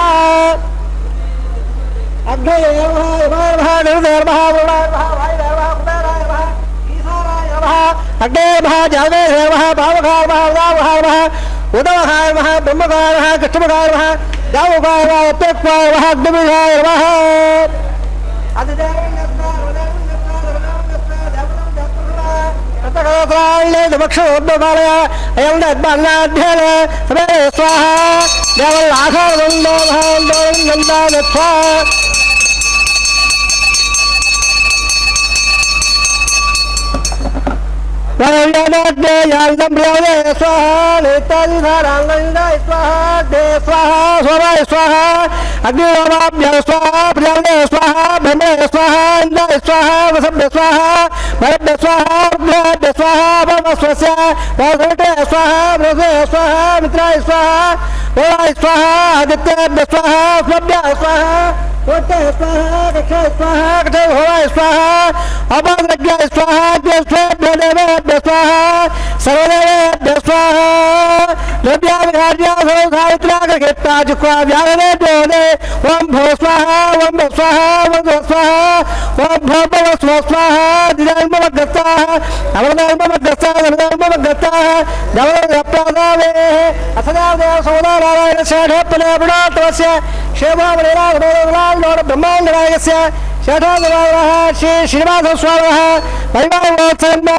अग्नये नमः यमानः निर्धर्मः वरुणाय वायुदेवः कुबेराय नमः ईशानाय नमः अग्ने नमः जागे नमः भावकाय नमः उदावहाय नमः उदवहाय नमः ब्रह्मकाय नमः कृष्णकाय नमः जावकाय नमः उत्तरकाय नमः अग्निकाय नमः दक्षोद्भवालय अयं दद्बन्नाध्यन समे स्वाहा देवल्लाघारदन्दो भावन्दो स्वाहा वरण्यनाद्य याल्दं ब्रह्मे स्वाहा नेतादिधाराङ्गलिङ्गाय स्वाहा दे स्वाहा सोमाय स्वाहा अग्निहोमाभ्यः स्वाहा प्रजापते स्वाहा ब्रह्मे स्वाहा इन्द्राय स्वाहा वसुभ्यः स्वाहा भरभ्यः स्वाहा रुद्राभ्यः स्वाहा भवस्वस्य वासुदेवाय स्वाहा बृहस्पतये स्वाहा मित्राय स्वाहा वरुणाय स्वाहा आदित्यभ्यः स्वाहा स्वभ्यः स्वाहा कोटे स्वाहा कक्षाय स्वाहा कक्षाय स्वाहा अपादज्ञाय स्वाहा देवेभ्यः स्वाहा सर्वदेवेभ्यः स्वाहा द्रव्याभिहार्या सर्वसावित्रागेत्ता जुह्वा व्याहने द्योने ओम भो स्वाहा ओम भो स्वाहा ओम भो स्वाहा ओम भो भव स्वाहा दिनांगमग्रस्ताः अवदांगमग्रस्ताः अवदांगमग्रस्ताः नवरप्रादावे असदादेव सौदानारायण शेषपने बुडातवस्य शेभावरेरागोलाल ब्रह्माण्डनायकस्य शेषादेवाः श्री श्रीनिवासस्वामिनः परिवारोत्सवं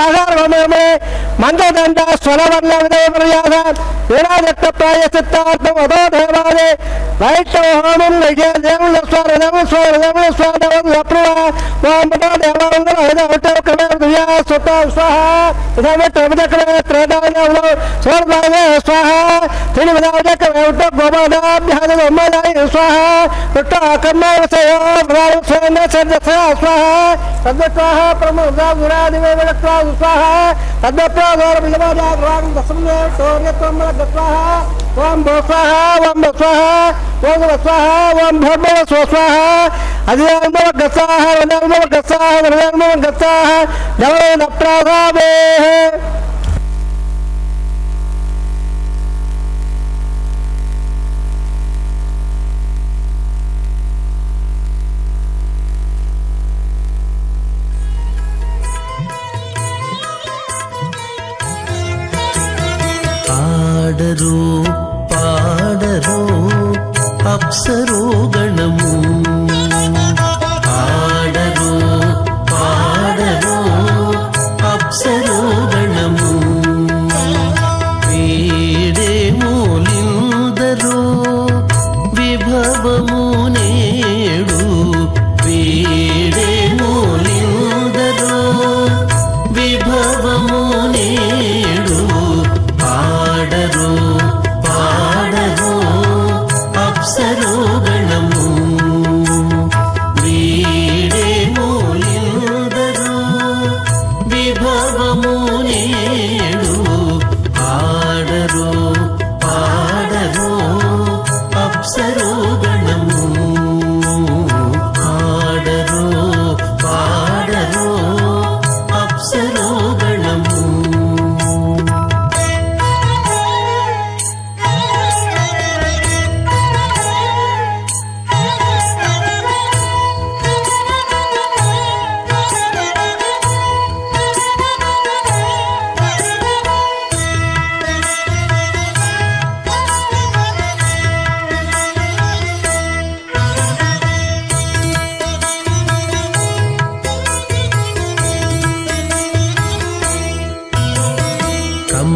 आधारमेमे మంత్రదండ స్వరవర్ణ విదయపర్యాస వీణాదత్తప్రాయ సిద్ధార్థం అదో దేవాలే వైష్ణవ హోమం దేవుళ్ళ స్వామి దేవుళ్ళ స్వామి దేవుళ్ళ స్వామి దేవుళ్ళ అప్రవ ఓం పటో దేవాంగ హృదయ క్రమే దివ్యా స్వత స్వాహ ఇదమట్రమదక్రమే త్రేదాయంలో స్వర్గాయ స్వాహ తిరుమదాయక్రమే ఉట్ట గోమాదాభ్యాద ఉమ్మదాయ స్వాహ ఉట్ట కర్మవసయో వ్రాయ స్వేన సర్జస స్వాహ తద్వత్వాహ ప్రముదా గురాదివే విలక్వా స్వాహ తద్వత్వాగోర విజవాజాగ్రాగం దశమే టోర్యత్వమల గత్వాహ ఓం భో స్వాహ ఓం భో స్వాహ ఓం స్వాహ ఓం భర్మవ స్వాహ అధియాన్మవ గత్వాహ వనాన్మవ గత్వాహ వనాన్మవ గత్వాహ దవన ప్రాగామే పాడరు పాడరు అప్సరో గణము పాడరు పాడరు అప్సరో గణము వీడే మూలిందరో విభవము నేడు వీడే మూలిందరో విభవము నేడు పాడరు పాడరు అప్సరో గణము వీడే మూలిందరు విభవము నేడు పాడరు పాడరు అప్సరో గణము పాడరు పాడరు అప్సరో గణము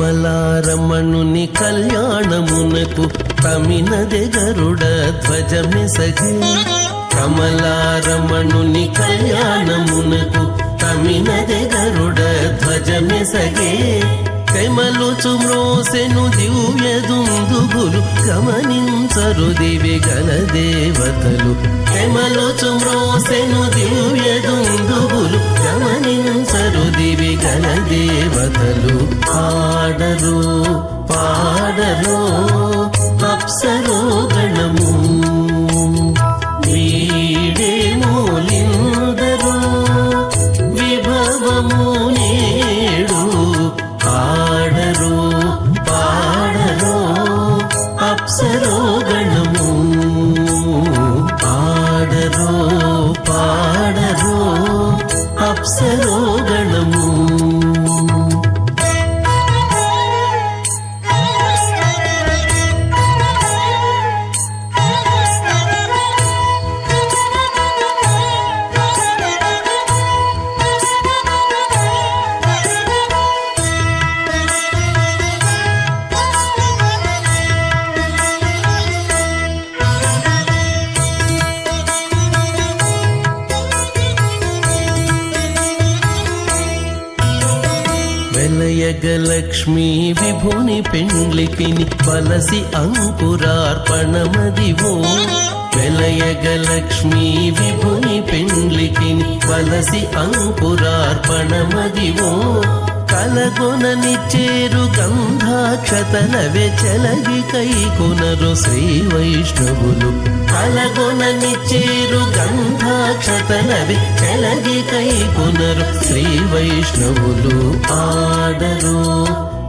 కమలారమణుని కళ్యాణమునకు తమినదె గరుడ ధ్వజమెసగే కమలారమణుని కళ్యాణమునకు తమినదె గరుడ ధ్వజమెసగే కమలుచు మ్రోసెను దివ్య దుందుగులు గమనించరు దివి గల దేవతలు కమలుచు మ్రోసెను దివ్య దుందుగులు గమనించరు దివి గల దేవతలు పాడరు పాడరు అప్సరో గణము వీడే మూలిందరు విభవము నేడు పాడరు పాడరు అప్సరో గణము పాడరు పాడరు అప్సరో గణము వెలయగలక్ష్మీ విభుని పెండ్లికిని బలసి అంకురార్పణమదివో వెలయగలక్ష్మీ విభుని పెండ్లికిని బలసి అంకురార్పణమదివో కలగొననిచ్చేరు గంధాక్షతలవే చెలగి కైకొనరు శ్రీ వైష్ణవులు కలగొననిచ్చేరు గంధాక్షతలవే చెలగి కైకొనరు శ్రీ వైష్ణవులు ఆడరు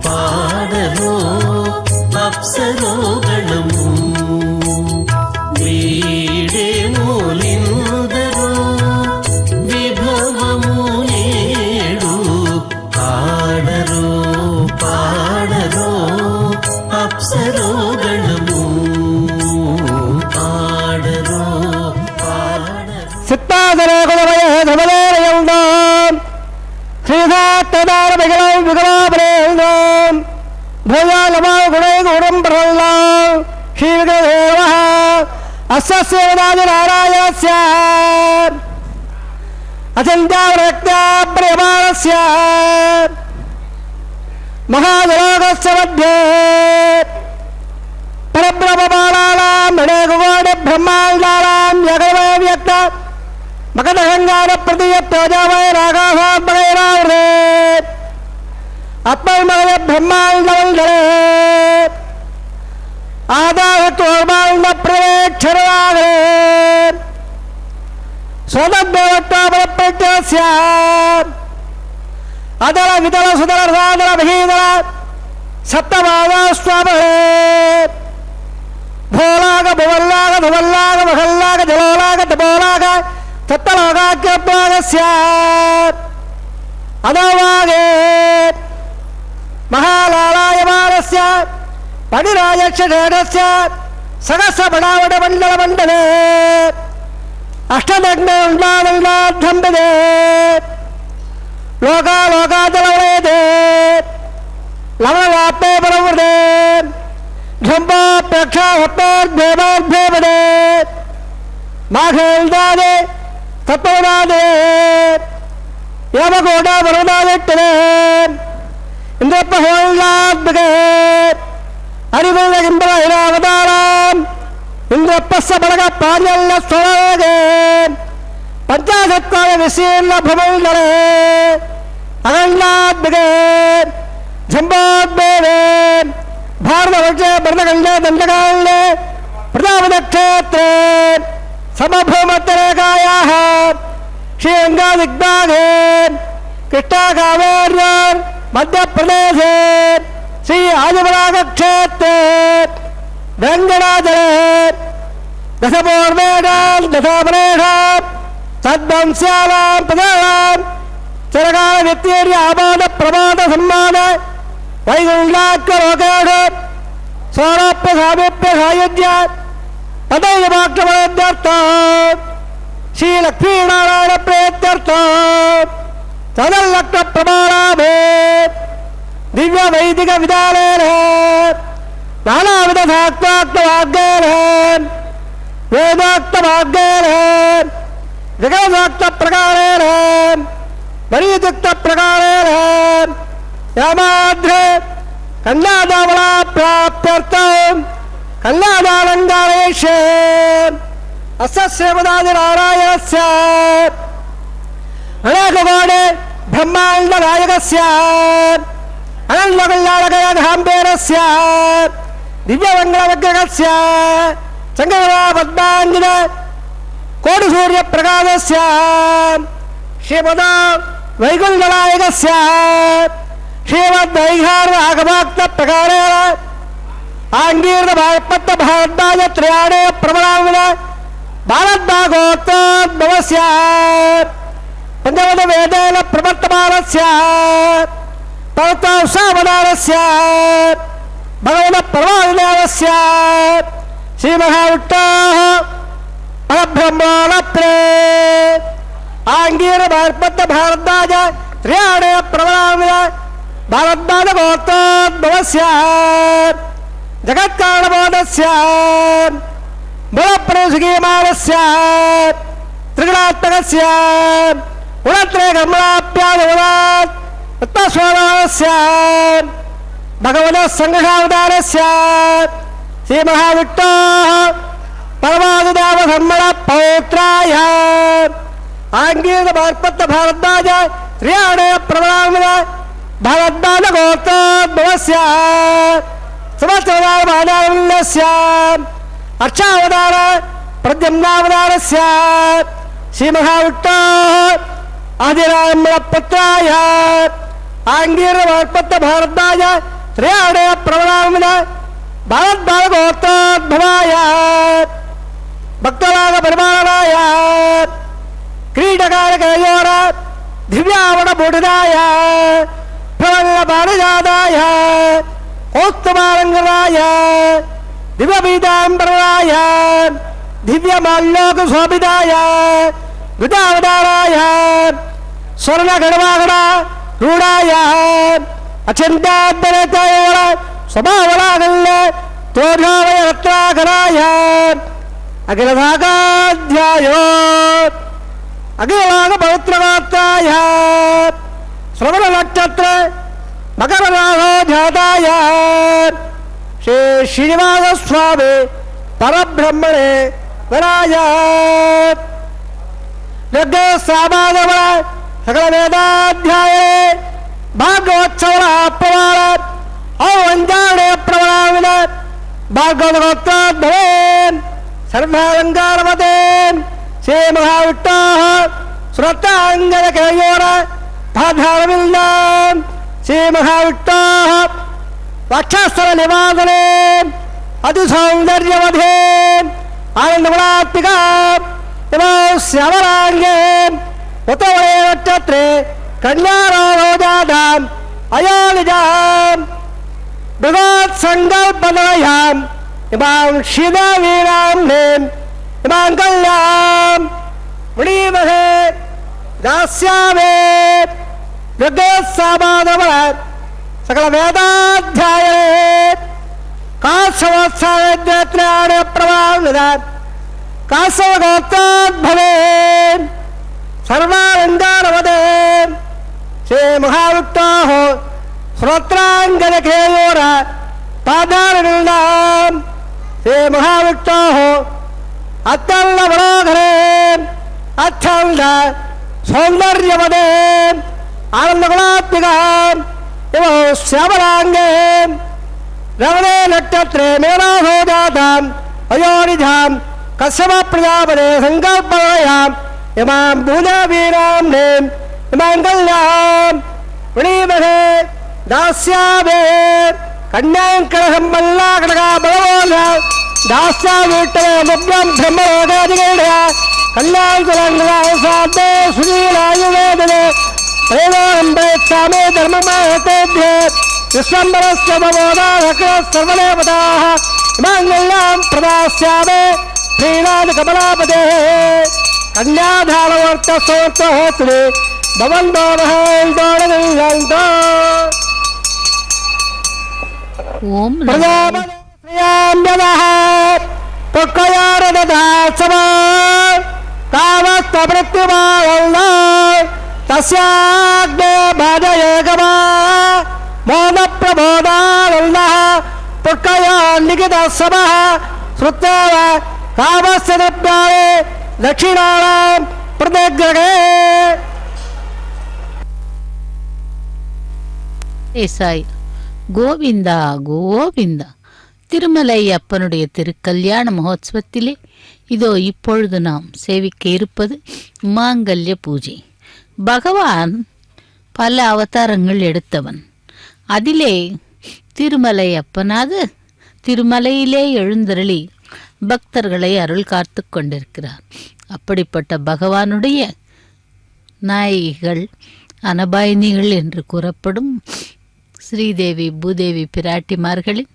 పాడరు అప్సరో గణము వీడే మూలిందరు విభవము నేడు పాడరు పాడరు అప్సరో గణము పాడరు పాడరు సిత్తాదరే కులమయ ధమలేరయుండం శ్రీధాత్తదార విగళం విగళాపరే भूयालमागुणैगुणं प्रसन्ना श्रीविग्रहदेवः अस्य सेवनादिनारायणस्य अचिन्त्यावृत्या प्रियमाणस्य महाजलोकस्य मध्ये परब्रह्मबालानां मणिकोटि ब्रह्माण्डानां जगन्मय व्यक्त मकरसंगार प्रतियत्तोजामय रागाभात्मकैरावृते अप्पल्मय ब्रह्माण्डमण्डले आदाहत्वर्माण्डप्रवेक्षरवागरे स्वतद्देवत्वापरप्रत्यस्य अदल विदल सुदल सादल भीदल सप्तमादास्वामहे भोलाग भुवल्लाग धुवल्लाग मखल्लाग जलोलाग तपोलाग तत्तलोकाख्यप्रागस्य अदवागे महालालायमानस्य पणिराजक्षेत्रस्य सहस्रपडावटमण्डलमण्डले अष्टदग्नमण्डानन्दाद्धम्बदे लोकालोकादलवलेदे लवणवाप्ते परवृते झम्बोप्यक्षाहप्तेर्देवार्भेपदे माघेल्दादे तत्त्वनादे यमकोटा वरुणादित्यदे इन्द्रप्रहोल्लाद्भगे हरिकुलगिम्बरहिरावताराम् इन्द्रपस्य बलग प्राञ्जल्यस्वरागे पञ्चाशत्काल विशीर्णभूमण्डले अगण्डाद्भगे झम्बोद्भेदे भारतवर्षे भरतखण्डे दण्डकाण्डे प्रजापतिक्षेत्रे समभूमत्यरेखायाः श्रीरङ्गादिग्भागे कृष्णाकावेर्योर् मध्यप्रदेशे श्री आदिवरागक्षेत्रे वेङ्कटाचले दशपूर्वेणां दशापरेषां तद्वंस्यानां प्रजानां चिरकालनित्येर्य आपादप्रमादसम्मान वैकुण्ठाख्यलोकेषु सौरभ्य सायुज्य तदैवाक्षमध्यर्थ श्रीलक्ष्मीनारायणप्रेत्यर्थ तदल्लक्षप्रमाणाभे दिव्यवैदिकविधानेन नानाविधशास्त्रार्थवाग्येन वेदोक्तवाग्येन जगदोक्तप्रकारेण वरीयुक्तप्रकारेण यामाद्रे कन्यादावला प्राप्त्यर्थं कन्यादालङ्कारेषु अस्य श्रीमदादिनारायणस्य अनेककोटि ब्रह्माण्डनायकस्य अनन्तकल्याणकयाधाम्बेरस्य दिव्यमङ्गलविग्रहस्य चङ्गपद्माञ्जन कोटिसूर्यप्रकाशस्य श्रीमदा वैकुण्ठनायकस्य श्रीमद्वैहारराघवाक्तप्रकारेण आङ्गीर्णभागपत्तभारद्वाज त्रयाणेय प्रबलाङ्गन भारद्भागोत्तोद्भवस्य पञ्चमवेदेन प्रवर्तमानस्य पर्वतोत्सावदानस्य भगवतप्रभादेवस्य श्रीमहाविष्णोः परब्रह्मणप्रे आङ्गीर्णभागपत्तभारद्वाज त्रयाणेय प्रबलाङ्गन भारद्वाजगोत्तोद्भवस्य जगत्कारणबोधस्य मूलप्रसुगीयमानस्य त्रिगुणात्मकस्य गुणत्रयकमलाप्यादिगुणात् तत्त्वस्वभावस्य भगवतः सङ्घावतारस्य श्रीमहाविष्णोः परमादिदेवधर्मणपौत्राय आङ्गीर्णभागपत्तभारद्वाज त्रयाणेय प्रबलाङ्गन भारद्वाजगोत्रोद्भवस्य समस्तवतारमादानन्दस्य अर्चावतार प्रद्युम्नावतारस्य श्रीमहाविष्णोः आदिरामपुत्राय आङ्गीर्णभागपत्तभारद्वाज त्रयाणेय प्रबलाङ्गन भारद्वाजगोत्रोद्भवाय भक्तरागपरिमाणाय क्रीडकारकयोर दिव्यावणबोधिदाय प्रबलपारिजाताय कौस्तुभालङ्कृताय दिव्यपीताम्बराय दिव्यमाल्योकशोभिताय विदावताराय स्वर्णगणवागण रूढाय अचिन्त्याद्वैतयोर ಸ್ವಭಾವರಾಗಲ್ಲ ತೋಷಾವಯ ರತ್ನಾಕರಾಯ ಅಖಿಲಸಾಗಾಧ್ಯಾಯೋ ಅಖಿಲಾಗ ಪವಿತ್ರವಾರ್ತಾಯ ಶ್ರವಣ ನಕ್ಷತ್ರ ಮಕರರಾಧೋ ಜಾತಾಯ ಶ್ರೀ ಶ್ರೀನಿವಾಸ ಸ್ವಾಮಿ ಪರಬ್ರಹ್ಮಣೆ ವರಾಯ ಸಾಮಾಗಮನ ಸಕಲ ವೇದಾಧ್ಯಾಯ ಭಾಗವತ್ಸವರ ಪ್ರಮಾಣ ವಂಜಾಣೆ ಪ್ರಮಾಣ ಭಾಗವತೋತ್ಪಾದನ್ ಸರ್ವಾಲಂಕಾರವತೇನ್ ಶ್ರೀ ಮಹಾವಿಟ್ಟೋ ಸುರತಾಂಗದ ಕೆಳಯೋರ ಪಾಧಾರವಿಲ್ಲ ಶ್ರೀ ಮಹಾವಿಟ್ಟೋ ವಕ್ಷಸ್ಥಲ ನಿವಾದನೆ ಅತಿ ಸೌಂದರ್ಯವಧೇ ಆನಂದಗುಣಾತ್ಮಿಕ ಶ್ಯಾಮರಾಂಗೇ ಉತವಳೆ ನಕ್ಷತ್ರೆ ಕನ್ಯಾರೋಜಾಧಾಂ ಅಯೋನಿಜಾಂ ಬೃಹತ್ ಸಂಕಲ್ಪದಯಾಂ ಇಮಾಂ ಶಿವವೀರಾಂ ನೇಂ ಇಮಾಂ ಕಲ್ಯಾಂ ಮುನೀಮಹೇ ದಾಸ್ಯಾಮೇ ಬೃಹತ್ ಸಾಮಾದವರ ಸಕಲ ವೇದಾಧ್ಯಾಯೇ ಕಾಸವತ್ಸಾಯ ಪ್ರಮಾಣದ ಕಾಸವಗೋತ್ರೋದ್ಭವೇ ಸರ್ವಾಲಂಕಾರವದೇ ಶ್ರೀ ಮಹಾವಿಟ್ಟೋ ಶ್ರೋತ್ರಾಂಗದ ಕೇಯೋರ ಪಾದಾರನಿಂದ ಶ್ರೀ ಮಹಾವಿಟ್ಟೋ ಅತ್ತಲ್ಲ ಬರೋಧರೆ ಅಚ್ಚಂದ ಸೌಂದರ್ಯವದೇ ಆನಂದಗುಣಾತ್ಮಿಕ ಇವ ಶ್ಯಾಮಲಾಂಗೇ ರವಣೆ ನಕ್ಷತ್ರೆ ಮೇಲಾಧೋ ಜಾತಾಂ ಅಯೋನಿಜಾಂ ಕಶ್ಯಪ ಪ್ರಜಾಪತೆ ಸಂಕಲ್ಪಯಾಂ ಇಮಾಂ ಭೂಜಾವೀರಾಂ ನೇಂ ಇಮಾಂ ಕಲ್ಯಾಂ ಮುನೀಮಹೇ ದಾಸ್ಯಾಮೇ ಕನ್ಯಾಂಕರ ಸಂಬಲ್ಲ ಕಟಕ ಬಲವೋಲ ದಾಸ್ಯಾಮೀಟ್ಟರೆ ಮುಭ್ಯಂ ಬ್ರಹ್ಮಯೋಗಾದಿಗೇಢ ಕಲ್ಯಾಣಕುಲಂಗದ ಸಾಧೆ ಸುನೀಲಾಯುವೇದನೆ ಪ್ರೇಮಾಂಬರೇಚ್ಛಾಮೇ ಧರ್ಮಮಾಹತೇಭ್ಯೇ ವಿಶ್ವಂಬರಸ್ಯ ಭವೋದಾಧಕ ಸರ್ವದೇವತಾಃ ಮಾಂಗಲ್ಯಾಂ ಪ್ರದಾಸ್ಯಾಮೇ ಶ್ರೀನಾಥ ಕಮಲಾಪದೇ ಕನ್ಯಾಧಾರವರ್ತ ಸ್ತೋತ್ರ ಹೋತ್ರಿ ಭವಂತೋ ಮಹೇಂದೋಳಗಂತೋ ಓಂ ಪ್ರಜಾಪತಿಯಾಮ್ಯದಃ ಪುಕ್ಕಯಾರದದಾಸವ ಕಾಮಸ್ತಮೃತ್ಯುಮಾವಲ್ಲ ತಸ್ಯಾಗ್ನೇ ಭಾಜಯೇಕಮಾ ಮೋದ ಪ್ರಬೋಧಾವಲ್ಲ ಪುಕ್ಕಯಾ ಲಿಖಿತ ಸಮಃ ಶ್ರುತ್ಯವ ಕಾಮಸ್ಯ ನಿಪ್ಯಾಯೇ ದಕ್ಷಿಣಾಳಾಂ ಪ್ರತಿಗ್ರಹೇ ஏசாய் கோவிந்தா கோவிந்தா திருமலை அப்பனுடைய திருக்கல்யாண மகோத்சவத்திலே இதோ இப்பொழுது நாம் சேவிக்க இருப்பது மாங்கல்ய பூஜை. பகவான் பல அவதாரங்கள் எடுத்தவன். அதிலே திருமலை அப்பனாக திருமலையிலே எழுந்தருளி பக்தர்களை அருள் காத்து கொண்டிருக்கிறார். அப்படிப்பட்ட பகவானுடைய நாயகிகள் அனபாயினிகள் என்று கூறப்படும் ஸ்ரீதேவி பூதேவி பிராட்டிமார்களின்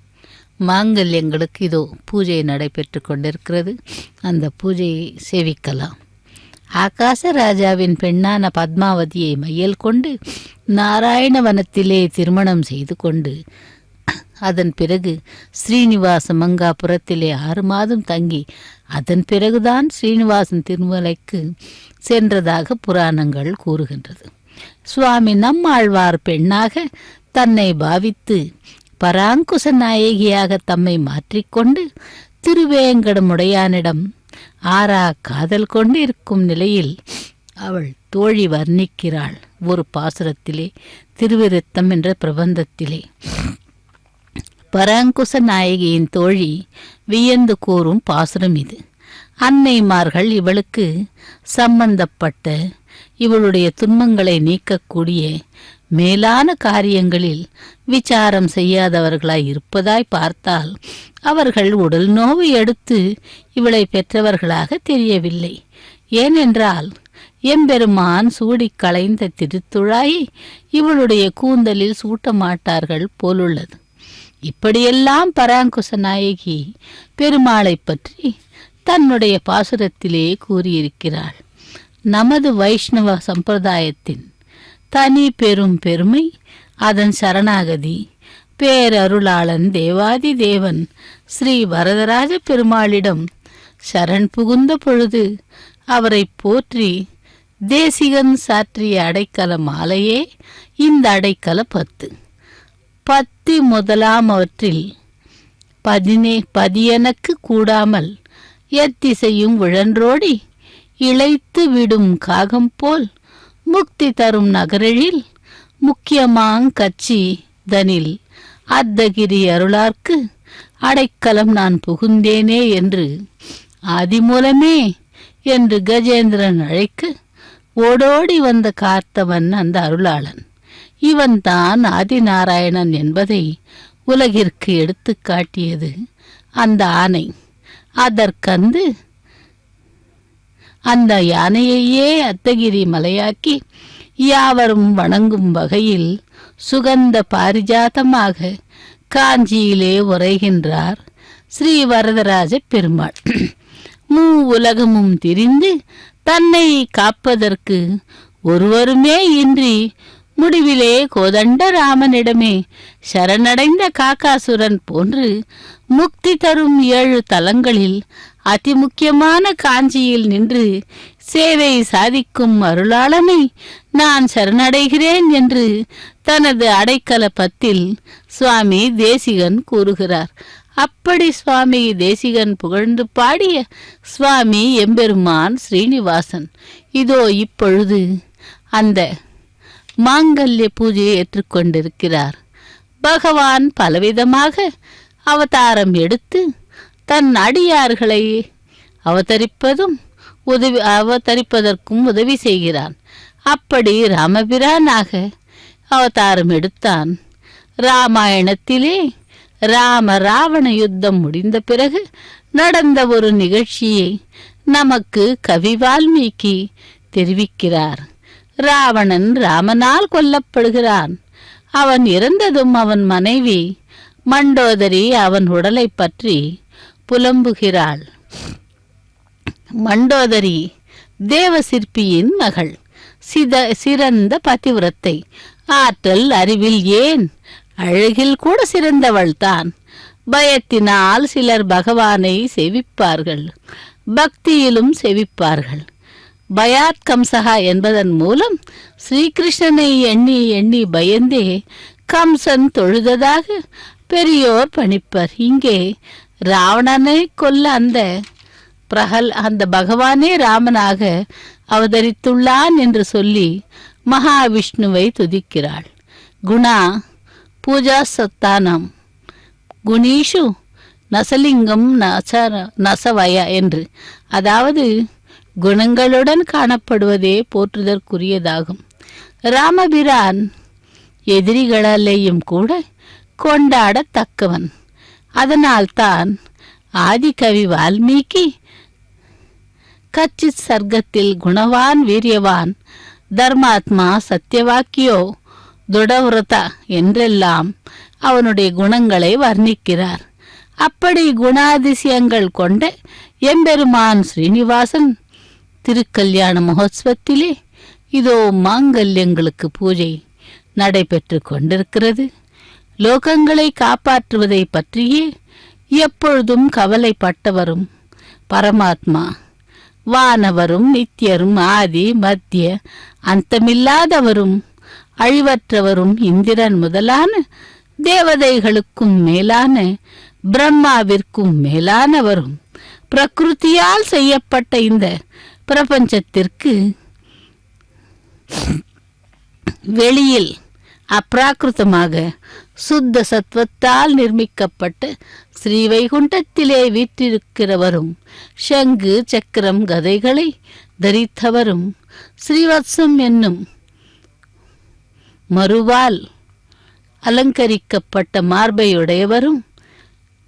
மாங்கல்யங்களுக்கு இதோ பூஜை நடைபெற்று கொண்டிருக்கிறது. அந்த பூஜையை சேவிக்கலாம். ஆகாச ராஜாவின் பெண்ணான பத்மாவதியை மையல் கொண்டு நாராயணவனத்திலே திருமணம் செய்து கொண்டு அதன் பிறகு ஸ்ரீனிவாச மங்காபுரத்திலே 6 மாதம் தங்கி அதன் பிறகுதான் ஸ்ரீனிவாசன் திருமலைக்கு சென்றதாக புராணங்கள் கூறுகின்றது. சுவாமி நம்மாழ்வார் பெண்ணாக தன்னை பாவித்து பராங்குச நாயகியாக தம்மை மாற்றிக்கொண்டு திருவேங்கடமுடையானிடம் ஆறா காதல் கொண்டு இருக்கும் நிலையில் அவள் தோழி வர்ணிக்கிறாள் ஒரு பாசுரத்திலே, திருவிருத்தம் என்ற பிரபந்தத்திலே. பராங்குச நாயகியின் தோழி வியந்து கூறும் பாசுரம் இது. அன்னைமார்கள் இவளுக்கு சம்பந்தப்பட்ட இவளுடைய துன்பங்களை நீக்கக்கூடிய மேலான காரியங்களில் விசாரம் செய்யாதவர்களாய் இருப்பதாய் பார்த்தால் அவர்கள் உடல் நோவு எடுத்து இவளை பெற்றவர்களாக தெரியவில்லை. ஏனென்றால் எம்பெருமான் சூடி களைந்த திருத்துழாயை இவளுடைய கூந்தலில் சூட்ட மாட்டார்கள் போலுள்ளது. இப்படியெல்லாம் பராங்குச நாயகி பெருமாளை பற்றி தன்னுடைய பாசுரத்திலே கூறியிருக்கிறாள். நமது வைஷ்ணவ சம்பிரதாயத்தின் தனி பெரும் பெருமை அதன் சரணாகதி பேரருளாளன் தேவாதி தேவன் ஸ்ரீ வரதராஜ பெருமாளிடம் சரண் புகுந்த பொழுது அவரை போற்றி தேசிகன் சாற்றிய அடைக்கல மாலையே இந்த அடைக்கல 10 முதலாமவற்றில் பதியனக்கு கூடாமல் எத்திசையும் விழன்றோடி இளைத்து விடும் காகம் போல் முக்தி தரும் நகரெழில் முக்கியமாங்கட்சி தனில் அத்தகிரி அருளார்க்கு அடைக்கலம் நான் புகுந்தேனே என்று ஆதிமூலமே என்று கஜேந்திரன் அழைக்க ஓடோடி வந்த காத்தவன் அந்த அருளாளன். இவன்தான் ஆதிநாராயணன் என்பதை உலகிற்கு எடுத்து காட்டியது அந்த ஆணை. அதற்கந்து அந்த யானையையே அத்தகிரி மலையாக்கி யாவரும் வணங்கும் வகையில் சுகந்த பாரிஜாதமாக காஞ்சியிலே உரைகின்றார் ஸ்ரீ வரதராஜ பெருமாள். உலகமும் திரிந்து தன்னை காப்பதற்கு ஒருவருமே இன்றி முடிவிலே கோதண்ட ராமனிடமே சரணடைந்த காக்காசுரன் போன்று முக்தி தரும் 7 தலங்களில் அதிமுக்கியமான காஞ்சியில் நின்று சேவை சாதிக்கும் அருளாளனை நான் சரணடைகிறேன் என்று தனது அடைக்கல 10 சுவாமி தேசிகன் கூறுகிறார். அப்படி சுவாமி தேசிகன் புகழ்ந்து பாடிய சுவாமி எம்பெருமான் ஸ்ரீனிவாசன் இதோ இப்பொழுது அந்த மாங்கல்ய பூஜையை ஏற்றுக்கொண்டிருக்கிறார். பகவான் பலவிதமாக அவதாரம் எடுத்து தன் அடியார்களை அவதரிப்பதற்கும் உதவி செய்கிறான். அப்படி ராமபிரானாக அவதாரம் எடுத்தான். ராமாயணத்திலே ராவண யுத்தம் முடிந்த பிறகு நடந்த ஒரு நிகழ்ச்சியை நமக்கு கவி வால்மீகி தெரிவிக்கிறார். ராவணன் ராமனால் கொல்லப்படுகிறான். அவன் இறந்ததும் அவன் மனைவி மண்டோதரி அவன் உடலை பற்றி புலம்புகிறாள். மண்டோதரி தேவசிற்பியின் மகள், சிறந்த பதிவிரத்தை, ஆற்றல் அறிவில் ஏன் அழகில் கூட சிறந்தவள் தான். பயத்தினால் சிலர் பகவானை செவிப்பார்கள், பக்தியிலும் செவிப்பார்கள். பயாத் கம்சகா என்பதன் மூலம் ஸ்ரீகிருஷ்ணனை எண்ணி எண்ணி பயந்தே கம்சன் தொழுததாக பெரியோர் பணிப்பர். இங்கே ராவணனை கொல்ல அந்த பகவானே ராமனாக அவதரித்துள்ளான் என்று சொல்லி மகாவிஷ்ணுவை துதிக்கிறாள். குணா பூஜா சத்தானம் குணீஷு நசலிங்கம் நசவய என்று, அதாவது குணங்களுடன் காணப்படுவதே போற்றுதற்குரியதாகும். ராமபிரான் எதிரிகளாலேயும் கூட கொண்டாடத்தக்கவன். அதனால்தான் ஆதிகவி வால்மீகி கச்சித் சர்க்கத்தில் குணவான் வீரியவான் தர்மாத்மா சத்தியவாக்கியோ துடவிரதா என்றெல்லாம் அவனுடைய குணங்களை வர்ணிக்கிறார். அப்படி குணாதிசயங்கள் கொண்ட எம்பெருமான் ஸ்ரீனிவாசன் திருக்கல்யாண மகோத்சவத்திலே இதோ மாங்கல்யங்களுக்கு பூஜை நடைபெற்று கொண்டிருக்கிறது. லோகங்களை காப்பாற்றுவதை பற்றியே எப்பொழுதும் கவலைப்பட்டவரும் பரமாத்மா, வானவரும் நித்தியரும் ஆதி மத்திய அந்தமில்லாதவரும் அழிவற்றவரும் இந்திரன் முதலான தேவதைகளுக்கும் மேலான பிரம்மாவிற்கும் மேலானவரும் பிரகிருதியால் செய்யப்பட்ட இந்த பிரபஞ்சத்திற்கு வெளியில் அப்ராக்கிருதமாக சுத்த சத்வத்தால் நிர்மிக்கப்பட்ட ஸ்ரீவைகுண்டத்திலே வீற்றிருக்கிறவரும் சங்கு சக்கரம் கதைகளை தரித்தவரும் ஸ்ரீவத்சம் என்னும் மறுவால் அலங்கரிக்கப்பட்ட மார்பையுடையவரும்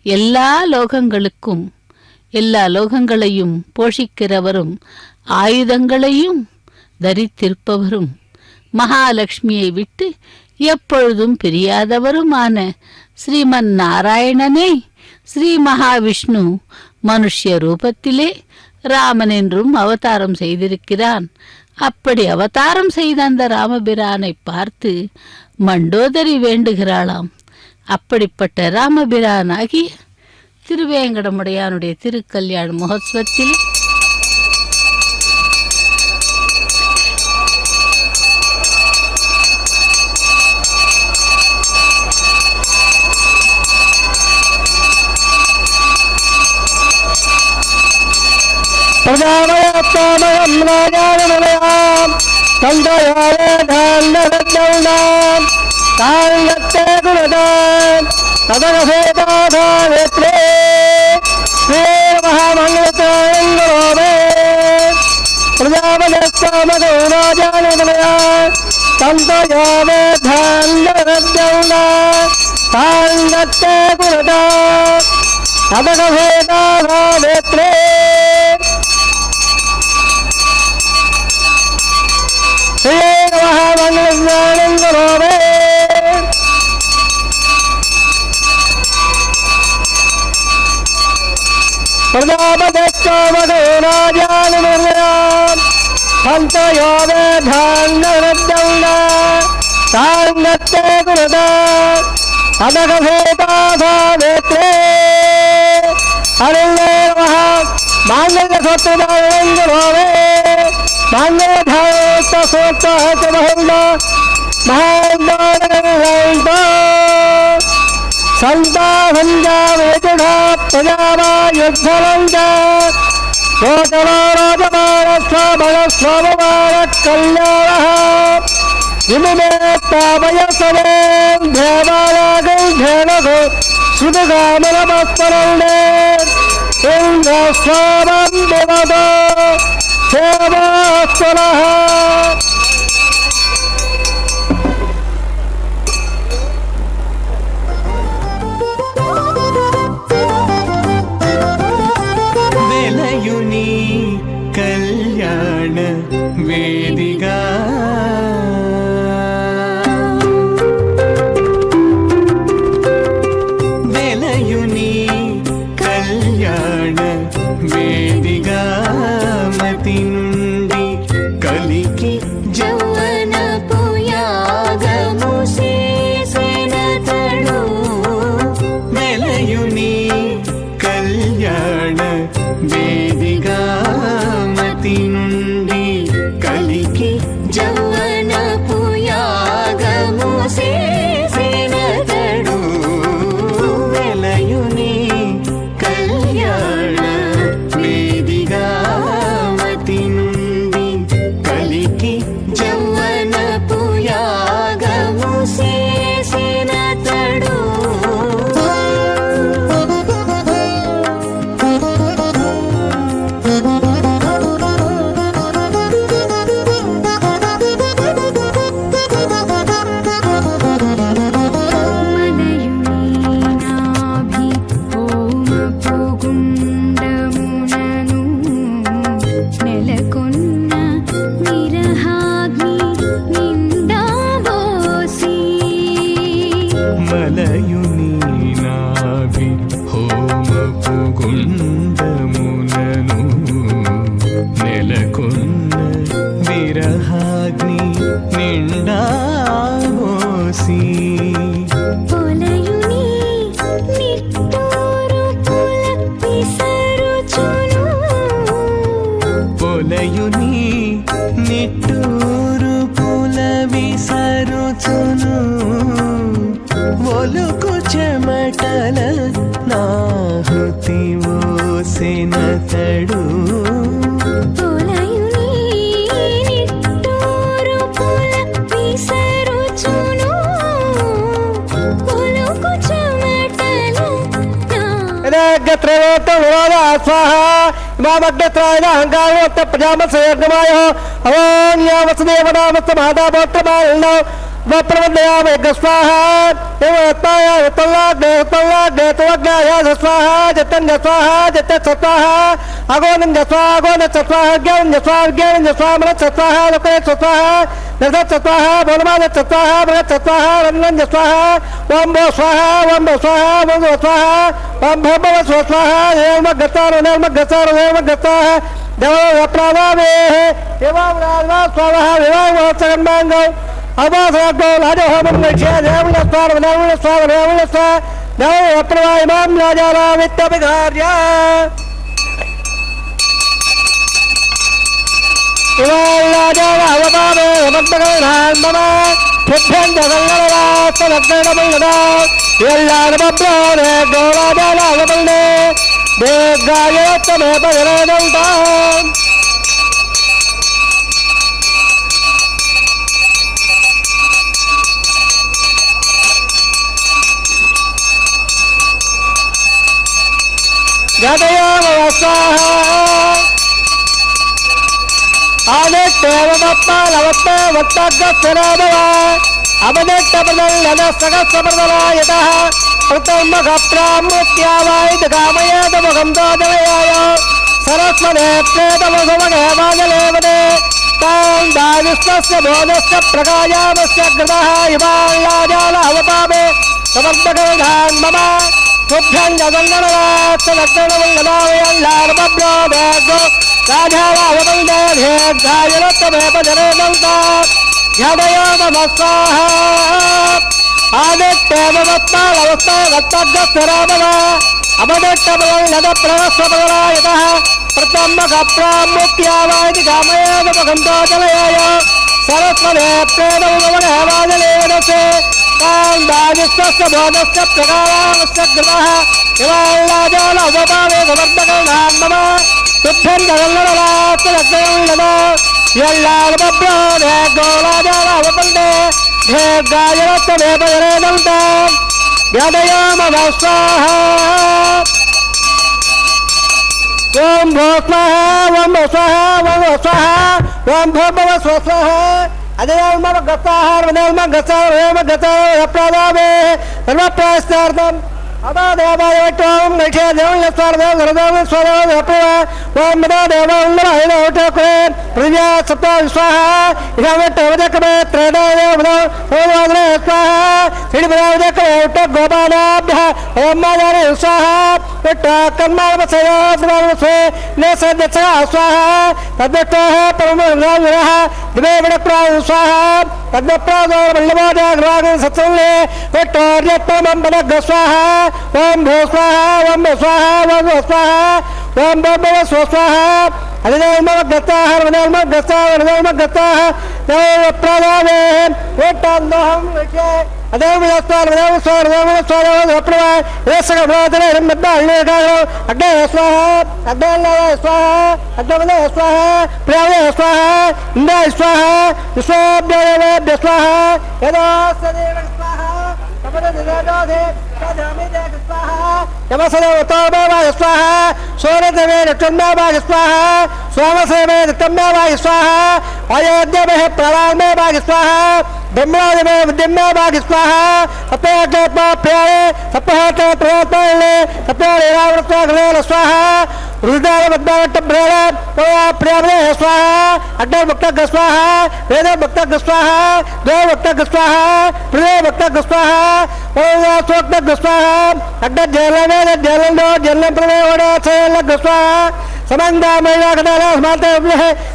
எல்லா லோகங்களையும் போஷிக்கிறவரும் ஆயுதங்களையும் தரித்திருப்பவரும் மகாலட்சுமியை விட்டு எப்பொழுதும் பிரியாதவருமான ஸ்ரீமன் நாராயணனே ஸ்ரீ மகாவிஷ்ணு மனுஷ்ய ரூபத்திலே ராமன் என்றும் அவதாரம் செய்திருக்கிறான். அப்படி அவதாரம் செய்த அந்த ராமபிரானை பார்த்து மண்டோதரி வேண்டுகிறாளாம். அப்படிப்பட்ட ராமபிரானாகி திருவேங்கடமுடையானுடைய திருக்கல்யாண மகோத்சவத்தில் பிரஜாமயம் ராஜானமயாம் தந்தையாய தாண்டவம் தாண்டத்தே குணதாம் ததகசேதாதானேத்ரே ஸ்ரீ மகாமங்கலத்தாயங்களோமே பிரஜாமயஸ்தாமகோ ராஜானமயாம் தந்தையாய தாண்டவம் தாண்டத்தே குணதாம் ததகசேதாதானேத்ரே பிரஜாபதேராஜானுமர்யாம் சந்தயோவே தாண்டவரத்யௌனா தாண்டத்தே குருதா அதகசேதாசாவேத்ரே அருளே நமः மாங்கல்ய சோத்ரதாயங்களோவே மாங்கல்யதாயத்த சோத்ரஹத்ரமஹந்தா மஹாந்தானகரஹந்தா சந்தாஹஞ்சா வேஜடா பிரஜாவாயுத்தலஞ்சா கோதவாராஜமானஸ்வமகஸ்வமமானக்கல்யாணः இமிமே தாபயசவேம் தேவாயாகை தேனகோ சுதுகாமனமஸ்மரண்டே இந்திரஸ்வாமம் தேவதோ சேவாஸ்வரः వెలయుని కళ్యాణ వేదిగా వెలయుని కళ్యాణ వేదిగా మతి నుండి కలికి జౌవన పుయాగము చేసెనతడు వెలయుని కళ్యాణ వేదిగా మతి నుండి కలికి జౌవన పుయాగము చేసెనతడు వెలయుని కళ్యాణ వేదిగా మతి నుండి కలికి జౌవన పుయాగము చేసెనతడు మలయుని నాభి హోమపు గుండమునను నెలకొన్న విరహాగ్ని నిండాబోసి పొలయుని నిట్టూరు పుల విసరుచును పొలయుని నిట్టూరు పుల విసరుచును ఒలుకు చెమటల నాహుతి ఓసెనతడు పొలయుని నిట్టూరు పుల విసరుచును ఒలుకు చెమటల स्वाहा इमामग्रत्रायण अहंकारोक्त प्रजामत्सयज्ञमाय अवोन्यावसदेवनामस्त महादापोत्रमालिनो वप्रवन्दयामयज्ञ स्वाहा देवरत्नाय तल्लाग्ने तल्लाग्ने स्वाहा जतन् स्वाहा जतत् स्वाहा अगोनं स्वाहा अगोनं स्वाहा ज्ञानं स्वाहा मनः स्वाहा लोके स्वाहा नरदत् स्वाहा बोलमानत् स्वाहा भगत् स्वाहा रन्नं स्वाहा वम्बो स्वाहा वम्बो स्वाहा वम्बो स्वाहा वम्भव स्वाहा निर्मग्गतारो निर्मग्गताः देवो वप्रावामे एवं राजा स्वाहा विवाह सगन्मांगो अवसरतो राजहोमं गच्छे देवलस्वार देवलस्वार देवलस्वार देवप्रवायमां राजारामित्यभिधार्य इवाल्लाजारावपावे समर्थकविधान् मम सिद्धञ्जसल्लरास्तदग्नमल्लदा इवल्लानपब्रोने गोराजारावपल्ले देगायोत्तमे पजरेदौताम् गतयोमवस्वाहा आदित्येवमप्पालवत्ते वत्तग्रस्थिराभव अवदित्यप्रदल्लनसहस्रप्रदलायतः प्रतमघप्रामृत्यावायितकामयेतमुखं दोजवयाय सरस्वते प्रेतमुखमघेवाजलेवते तां दाविश्वस्य बोधस्य प्रकायामस्य कृतः इवाल्लाजालावपामे समर्थकविधान् मम तुभ्यं जगन्नरवात्सलग्नवल्लभावयल्लारमब्रोदेगो राजावावबन्देभ्येद्धायरत्तमेपजरेदन्ता ह्यदयोममस्वाहा आदित्येवमत्मालवस्ते वत्तग्रस्थिरामव अवदित्यपदल्लदप्रणस्वपदलायतः प्रतमघप्रामृत्यावायति कामयेदमुखन्तोजलयाय सरस्वते प्रेतमुखमघेवाजलेनसे तां दानिस्तस्य बोधस्य प्रकारामस्य कृतः इवाल्लाजालवपावे समर्थकविधान् मम तुभ्यं जगन्नरवात्सलग्नवल्लभा यल्लालपब्रोने गोराजालावपल्ले भेगायरत्तमेपजरेदन्ताम् यदयोमवस्वाहा ओम भो स्वाहा ओम भो स्वाहा ओम भो स्वाहा ओम भो भव स्वाहा अदयल्मव गताहार वदल्म गताहार गताहार प्रदावे सर्वप्रायश्चार्थम अदा देवाय वटोम नखे देवल्लस्वार देवगरदाव स्वराव अप्रवा ओम मदा देवाल्लराय ओटको प्रजा सप्ता स्वाहा इहावटवदकमे त्रेदाय वदो ओवादरे स्वाहा सिडिबरावदकमे ओट गोपानाभ्य ओम मादारे स्वाहा ओट कर्मावसयोस्वावसे नेसदचा स्वाहा तद्वतः परमराजः देववडप्राय स्वाहा तद्वप्रादो वल्लभादाग्राग सत्संगे ओटर्यत्तमं बलग स्वाहा ओम भो स्वाहा ओम भो स्वाहा ओम भो स्वाहा ओम भो भव स्वाहा अदिनल्मव गताहार वदल्म गताहार वदल्म गताहार देवप्रदावे ओटान्दोहं विषये अदेवलस्वार वदल्मस्वार वदल्मस्वार वदल्मप्रवा येसगभ्रातरे हिम्मद्दाल्लेकारो अग्ने स्वाहा अग्नेल्लवे स्वाहा अग्नवले स्वाहा प्रियावे स्वाहा इन्द्राय स्वाहा विश्वभ्यदेवेभ्य स्वाहा यदासदेव स्वाहा तपदनिराजोधे सदामिदेव स्वाहा यमसदेवतोमेवाय स्वाहा सूर्यदेवे रक्षन्मेवाय स्वाहा सोमसेवे रक्तमेवाय स्वाहा अयोध्यमेः प्रणामेवाय स्वाहा ब्रह्मादिमेव विद्यमेवाय स्वाहा सप्तयज्ञोत्मा प्रियाये सप्तहाते प्रियोत्माले सप्तहारे रावणस्वाघ्नेन स्वाहा रुद्रावद्दावट्टभ्रेण पया प्रियावले स्वाहा अग्निर्भक्तग स्वाहा वेदभक्तग स्वाहा देवभक्तग स्वाहा प्रियभक्तग स्वाहा ओयासोक्तग स्वाहा अग्निर्जलवेद जलन्दो जलप्रवेवडाचलग स्वाहा समन्दा महिला कदाला स्मार्ते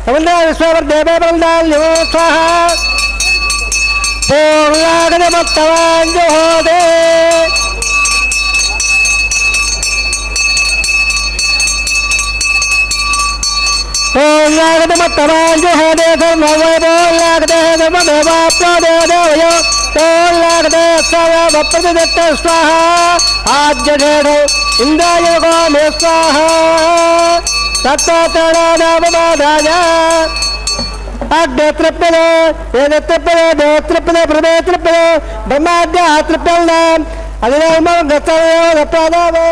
समन्दा विश्ववर्देवे बलदाल्यो स्वाहा पूर्णागनमत्तवाञ्जुहोदे पूर्णागनमत्तवाञ्जुहोदे धर्मवैभो लागदे धर्ममेवाप्रोदेवयो पूर्णागदे सर्वप्रतिदत्त स्वाहा आद्यधेढो इन्द्रायोगो मे स्वाहा तत्तोतणानामबाधाय अग्ने तृप्यते वेदे तृप्यते देव तृप्यते प्रभे तृप्यते ब्रह्माद्या तृप्यल्नाम् अदिनल्मव गतवयो गतादावे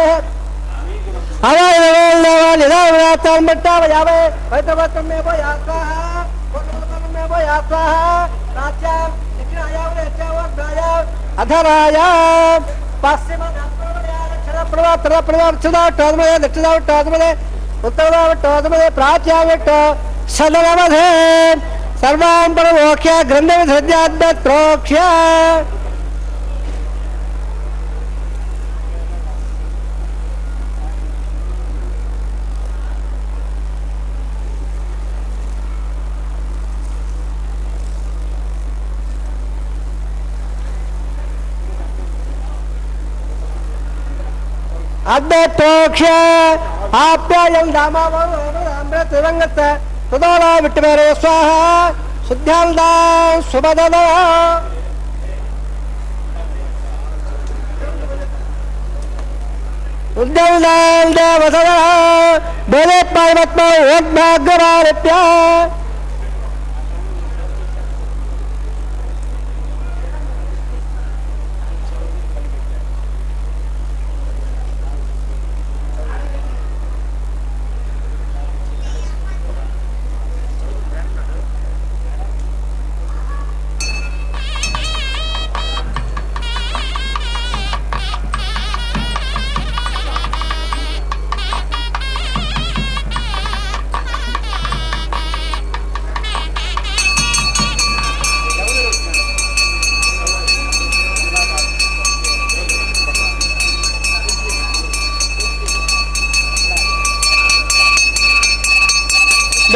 अवायवेल्लवान् यदावरात्तान् मट्टावयावे वैतवत्तमेव यास्वाहा वैतवत्तमेव यास्वाहा प्राच्यां दक्षिणायावरेत्यावग्रायां अधरायां पश्चिमदात्मवया दक्षिणप्रवात्तरप्रवाक्षदावट्टाद्मदे दक्षिणावट्टाद्मदे उत्तरदावट्टाद्मदे प्राच्यावट्ट सदनमधे सर्वां परमोक्ष्य ग्रन्थविसृज्याद्यत्रोक्ष्य अद्वैतोक्ष आप्यायं दामावृत तदोला विट्टमेरे स्वाहा शुद्ध्यान्दा सुबदना उद्यौदां देवसदा बोले पार्वत्मा वद्भाग्यवारित्या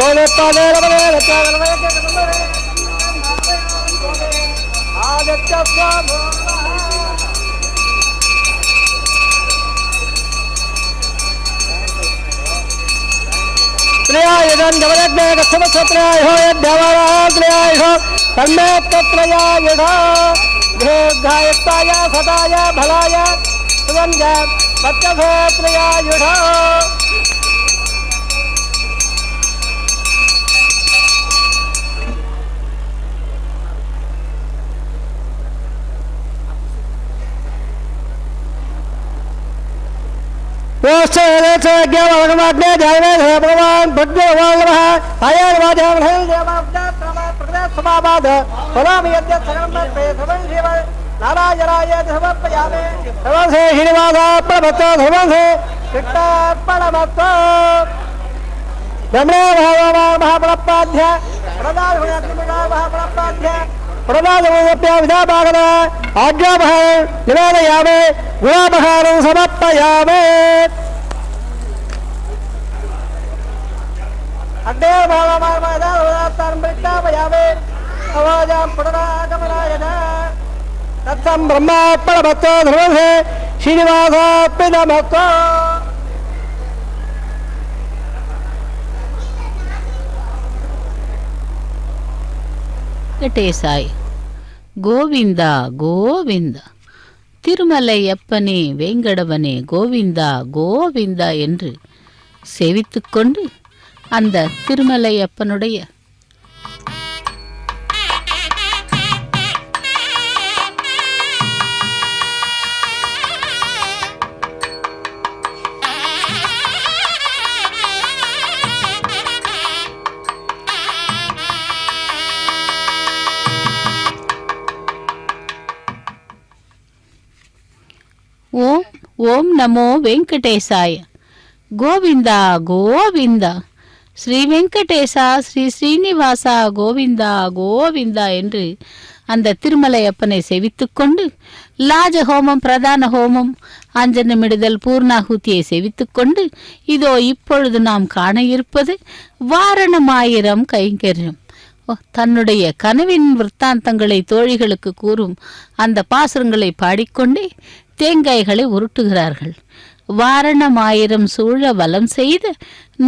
बोले पादे रमणे रत्नावलय के कमरे आदित्य स्वामी त्रियायुधं जवलग्ने कच्छमसत्राय हो यद्यवरात्रियाय हो तन्मे तत्रयाय हो दीर्घायुक्ताय सदाय भलाय सुगन्ध वच्चभेत्रियाय हो भगवान भगवान नारायणाय समर्पयामि नमस्ते श्रीनिवास प्रभतो धर्मसे कृष्णार्पणमस्तु नमो महाप्रपाध्य महाप्रपाध्य प्रदानमप्य विधाभागन आज्ञामहं निवेदयामि गुणामहारं समर्पयामि अग्ने भावमार्मदावतारं अवाजां पुनरागमनाय तत्सं ब्रह्मार्पणमस्तु धर्मसे श्रीनिवासार्पणमस्तु வெங்கடேசாய் கோவிந்தா கோவிந்தா திருமலையப்பனே வேங்கடவனே கோவிந்தா கோவிந்தா என்று சேவித்துக்கொண்டு அந்த திருமலையப்பனுடைய ஓம் ஓம் நமோ வெங்கடேசாய கோவிந்தா கோவிந்தா ஸ்ரீ வெங்கடேசா ஸ்ரீ ஸ்ரீனிவாசா கோவிந்தா கோவிந்தா என்று அந்த திருமலையப்பனை சேவித்துக்கொண்டு லாஜ ஹோமம் பிரதான ஹோமம் அஞ்சனமிடுதல் பூர்ணாகுதியை சேவித்துக்கொண்டு இதோ இப்பொழுது நாம் காண இருப்பது வாரணமாயிரம் கைங்கரியம். தன்னுடைய கனவின் விற்த்தாந்தங்களை தோழிகளுக்கு கூறும் அந்த பாசுரங்களை பாடிக்கொண்டே தேங்காய்களை உருட்டுகிறார்கள். வாரணமாயிரம் சூழ வலம் செய்த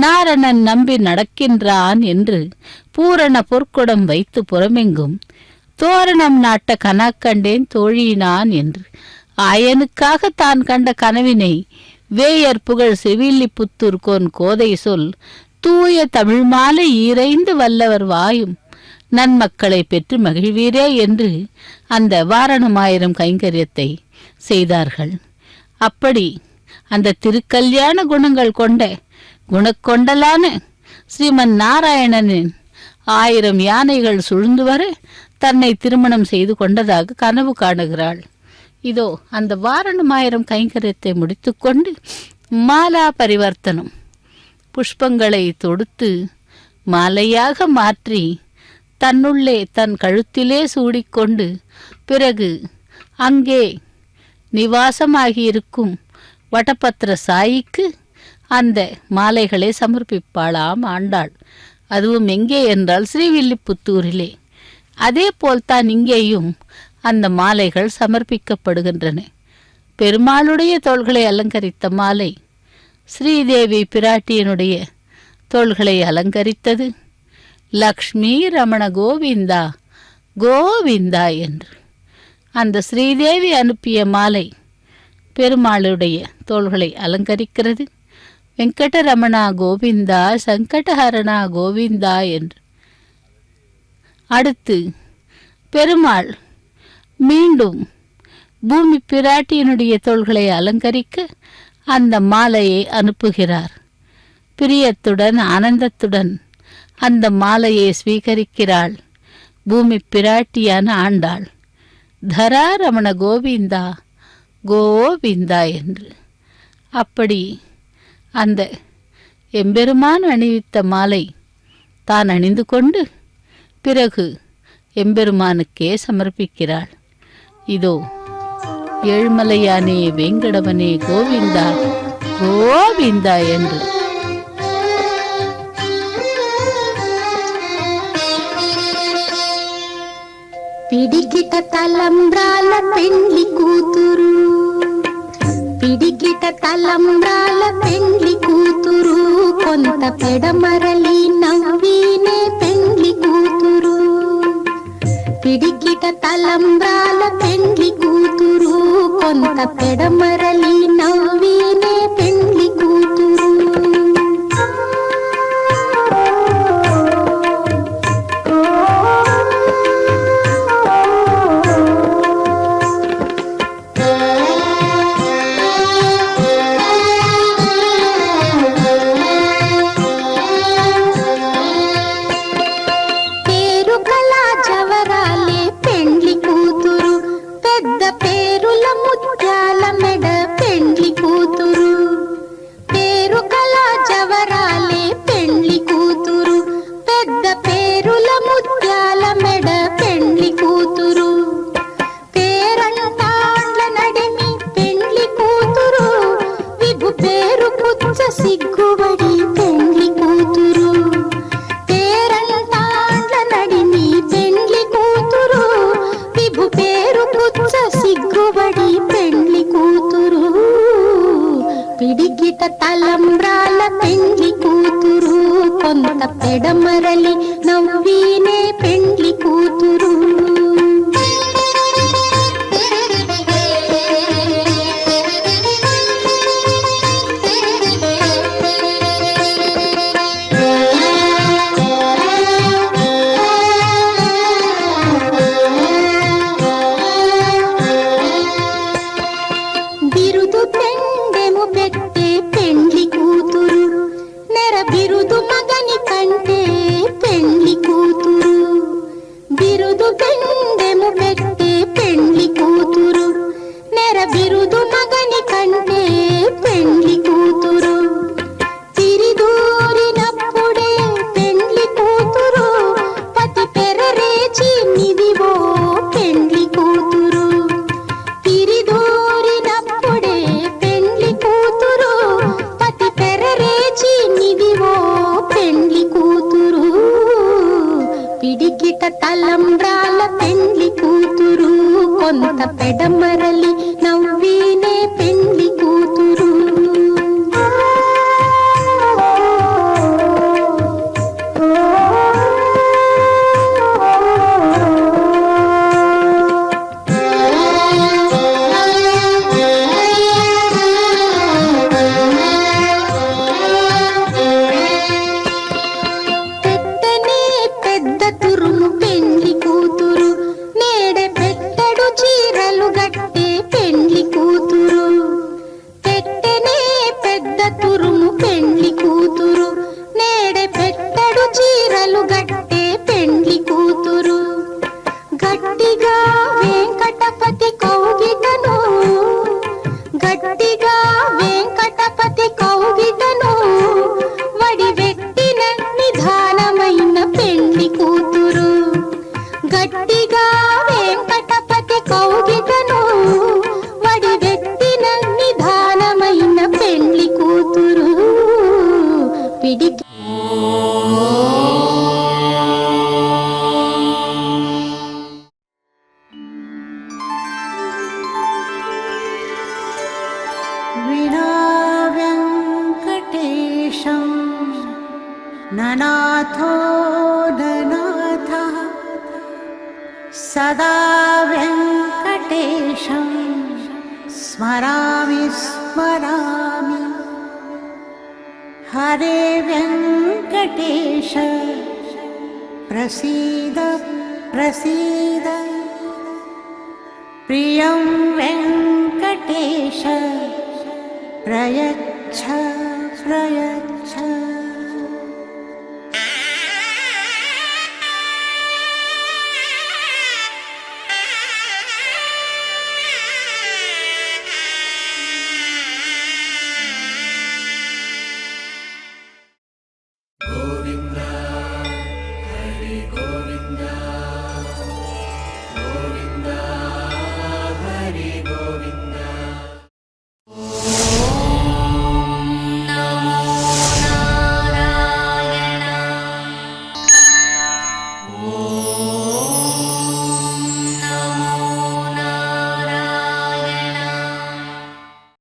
நாரணன் நம்பி நடக்கின்றான் என்று பூரண பொற்குடம் வைத்து புறமெங்கும் தோரணம் நாட்ட கனாக்கண்டேன் தோழியினான் என்று ஆயனுக்காக தான் கண்ட கனவினை வேயர் புகழ் செவில்லிபுத்தூர்கோன் கோதை சொல் தூய தமிழ் மாலை ஈரைந்து வல்லவர் வாயும் நன்மக்களை பெற்று மகிழ்வீரே என்று அந்த வாரணமாயிரம் கைங்கரியத்தை செய்தார்கள். அப்படி அந்த திருக்கல்யாண குணங்கள் கொண்ட குணக்கொண்டலான ஸ்ரீமன் நாராயணனின் 1000 யானைகள் சுழ்ந்து வர தன்னை திருமணம் செய்து கொண்டதாக கனவு காணுகிறாள். இதோ அந்த வாரணமாயிரம் கைங்கரியத்தை முடித்துக்கொண்டு மாலா பரிவர்த்தனம் புஷ்பங்களை தொடுத்து மாலையாக மாற்றி தன்னுள்ளே தன் கழுத்திலே சூடிக்கொண்டு பிறகு அங்கே நிவாசமாகியிருக்கும் வடபத்திர சாயிக்கு அந்த மாலைகளை சமர்ப்பிப்பாளாம் ஆண்டாள். அதுவும் எங்கே என்றால் ஸ்ரீவில்லிபுத்தூரிலே. அதே போல்தான் இங்கேயும் அந்த மாலைகள் சமர்ப்பிக்கப்படுகின்றன. பெருமாளுடைய தோள்களை அலங்கரித்த மாலை ஸ்ரீதேவி பிராட்டியனுடைய தோள்களை அலங்கரித்தது. லக்ஷ்மி ரமண கோவிந்தா கோவிந்தா என்று அந்த ஸ்ரீதேவி அனுப்பிய மாலை பெருமாளுடைய தோள்களை அலங்கரிக்கிறது. வெங்கடரமணா கோவிந்தா சங்கடஹரணா கோவிந்தா என்று. அடுத்து பெருமாள் மீண்டும் பூமி பிராட்டியினுடைய தோள்களை அலங்கரிக்க அந்த மாலையை அனுப்புகிறார். பிரியத்துடன் ஆனந்தத்துடன் அந்த மாலையை ஸ்வீகரிக்கிறாள் பூமி பிராட்டியான ஆண்டாள். தரா ரமண கோவிந்தா கோவிந்தா என்று. அப்படி அந்த எம்பெருமான் அணிவித்த மாலை தான் அணிந்து கொண்டு பிறகு எம்பெருமானுக்கே சமர்ப்பிக்கிறாள். இதோ ஏழ்மலையானே வெங்கடவனே கோவிந்தா கோவிந்தா என்று. పిడికిట తలంబ్రాల పెండ్లి కూతురు, పిడికిట తలంబ్రాల పెండ్లి కూతురు, కొంత పెడమరలి నవ్వినే పెండ్లి కూతురు. పిడికిట తలంబ్రాల పెండ్లి కూతురు, కొంత పెడమరలి నవ్వినే పెండ్లి కూతురు. తలంబ్రాల పెండ్లి కూతురు, కొంత పెడమరలి నవ్వినే పెండ్లి కూతురు. తలంబ్రాల పెండ్లి కూతురు, కొంత పెడమరలి నవ్వినే పెండ్లి కూతురు. ननाथो ननाथः सदा वेङ्कटेशं स्मरामि स्मरामि हरे वेङ्कटेश प्रसीद प्रसीद प्रियं वेङ्कटेश प्रयच्छ प्रयच्छ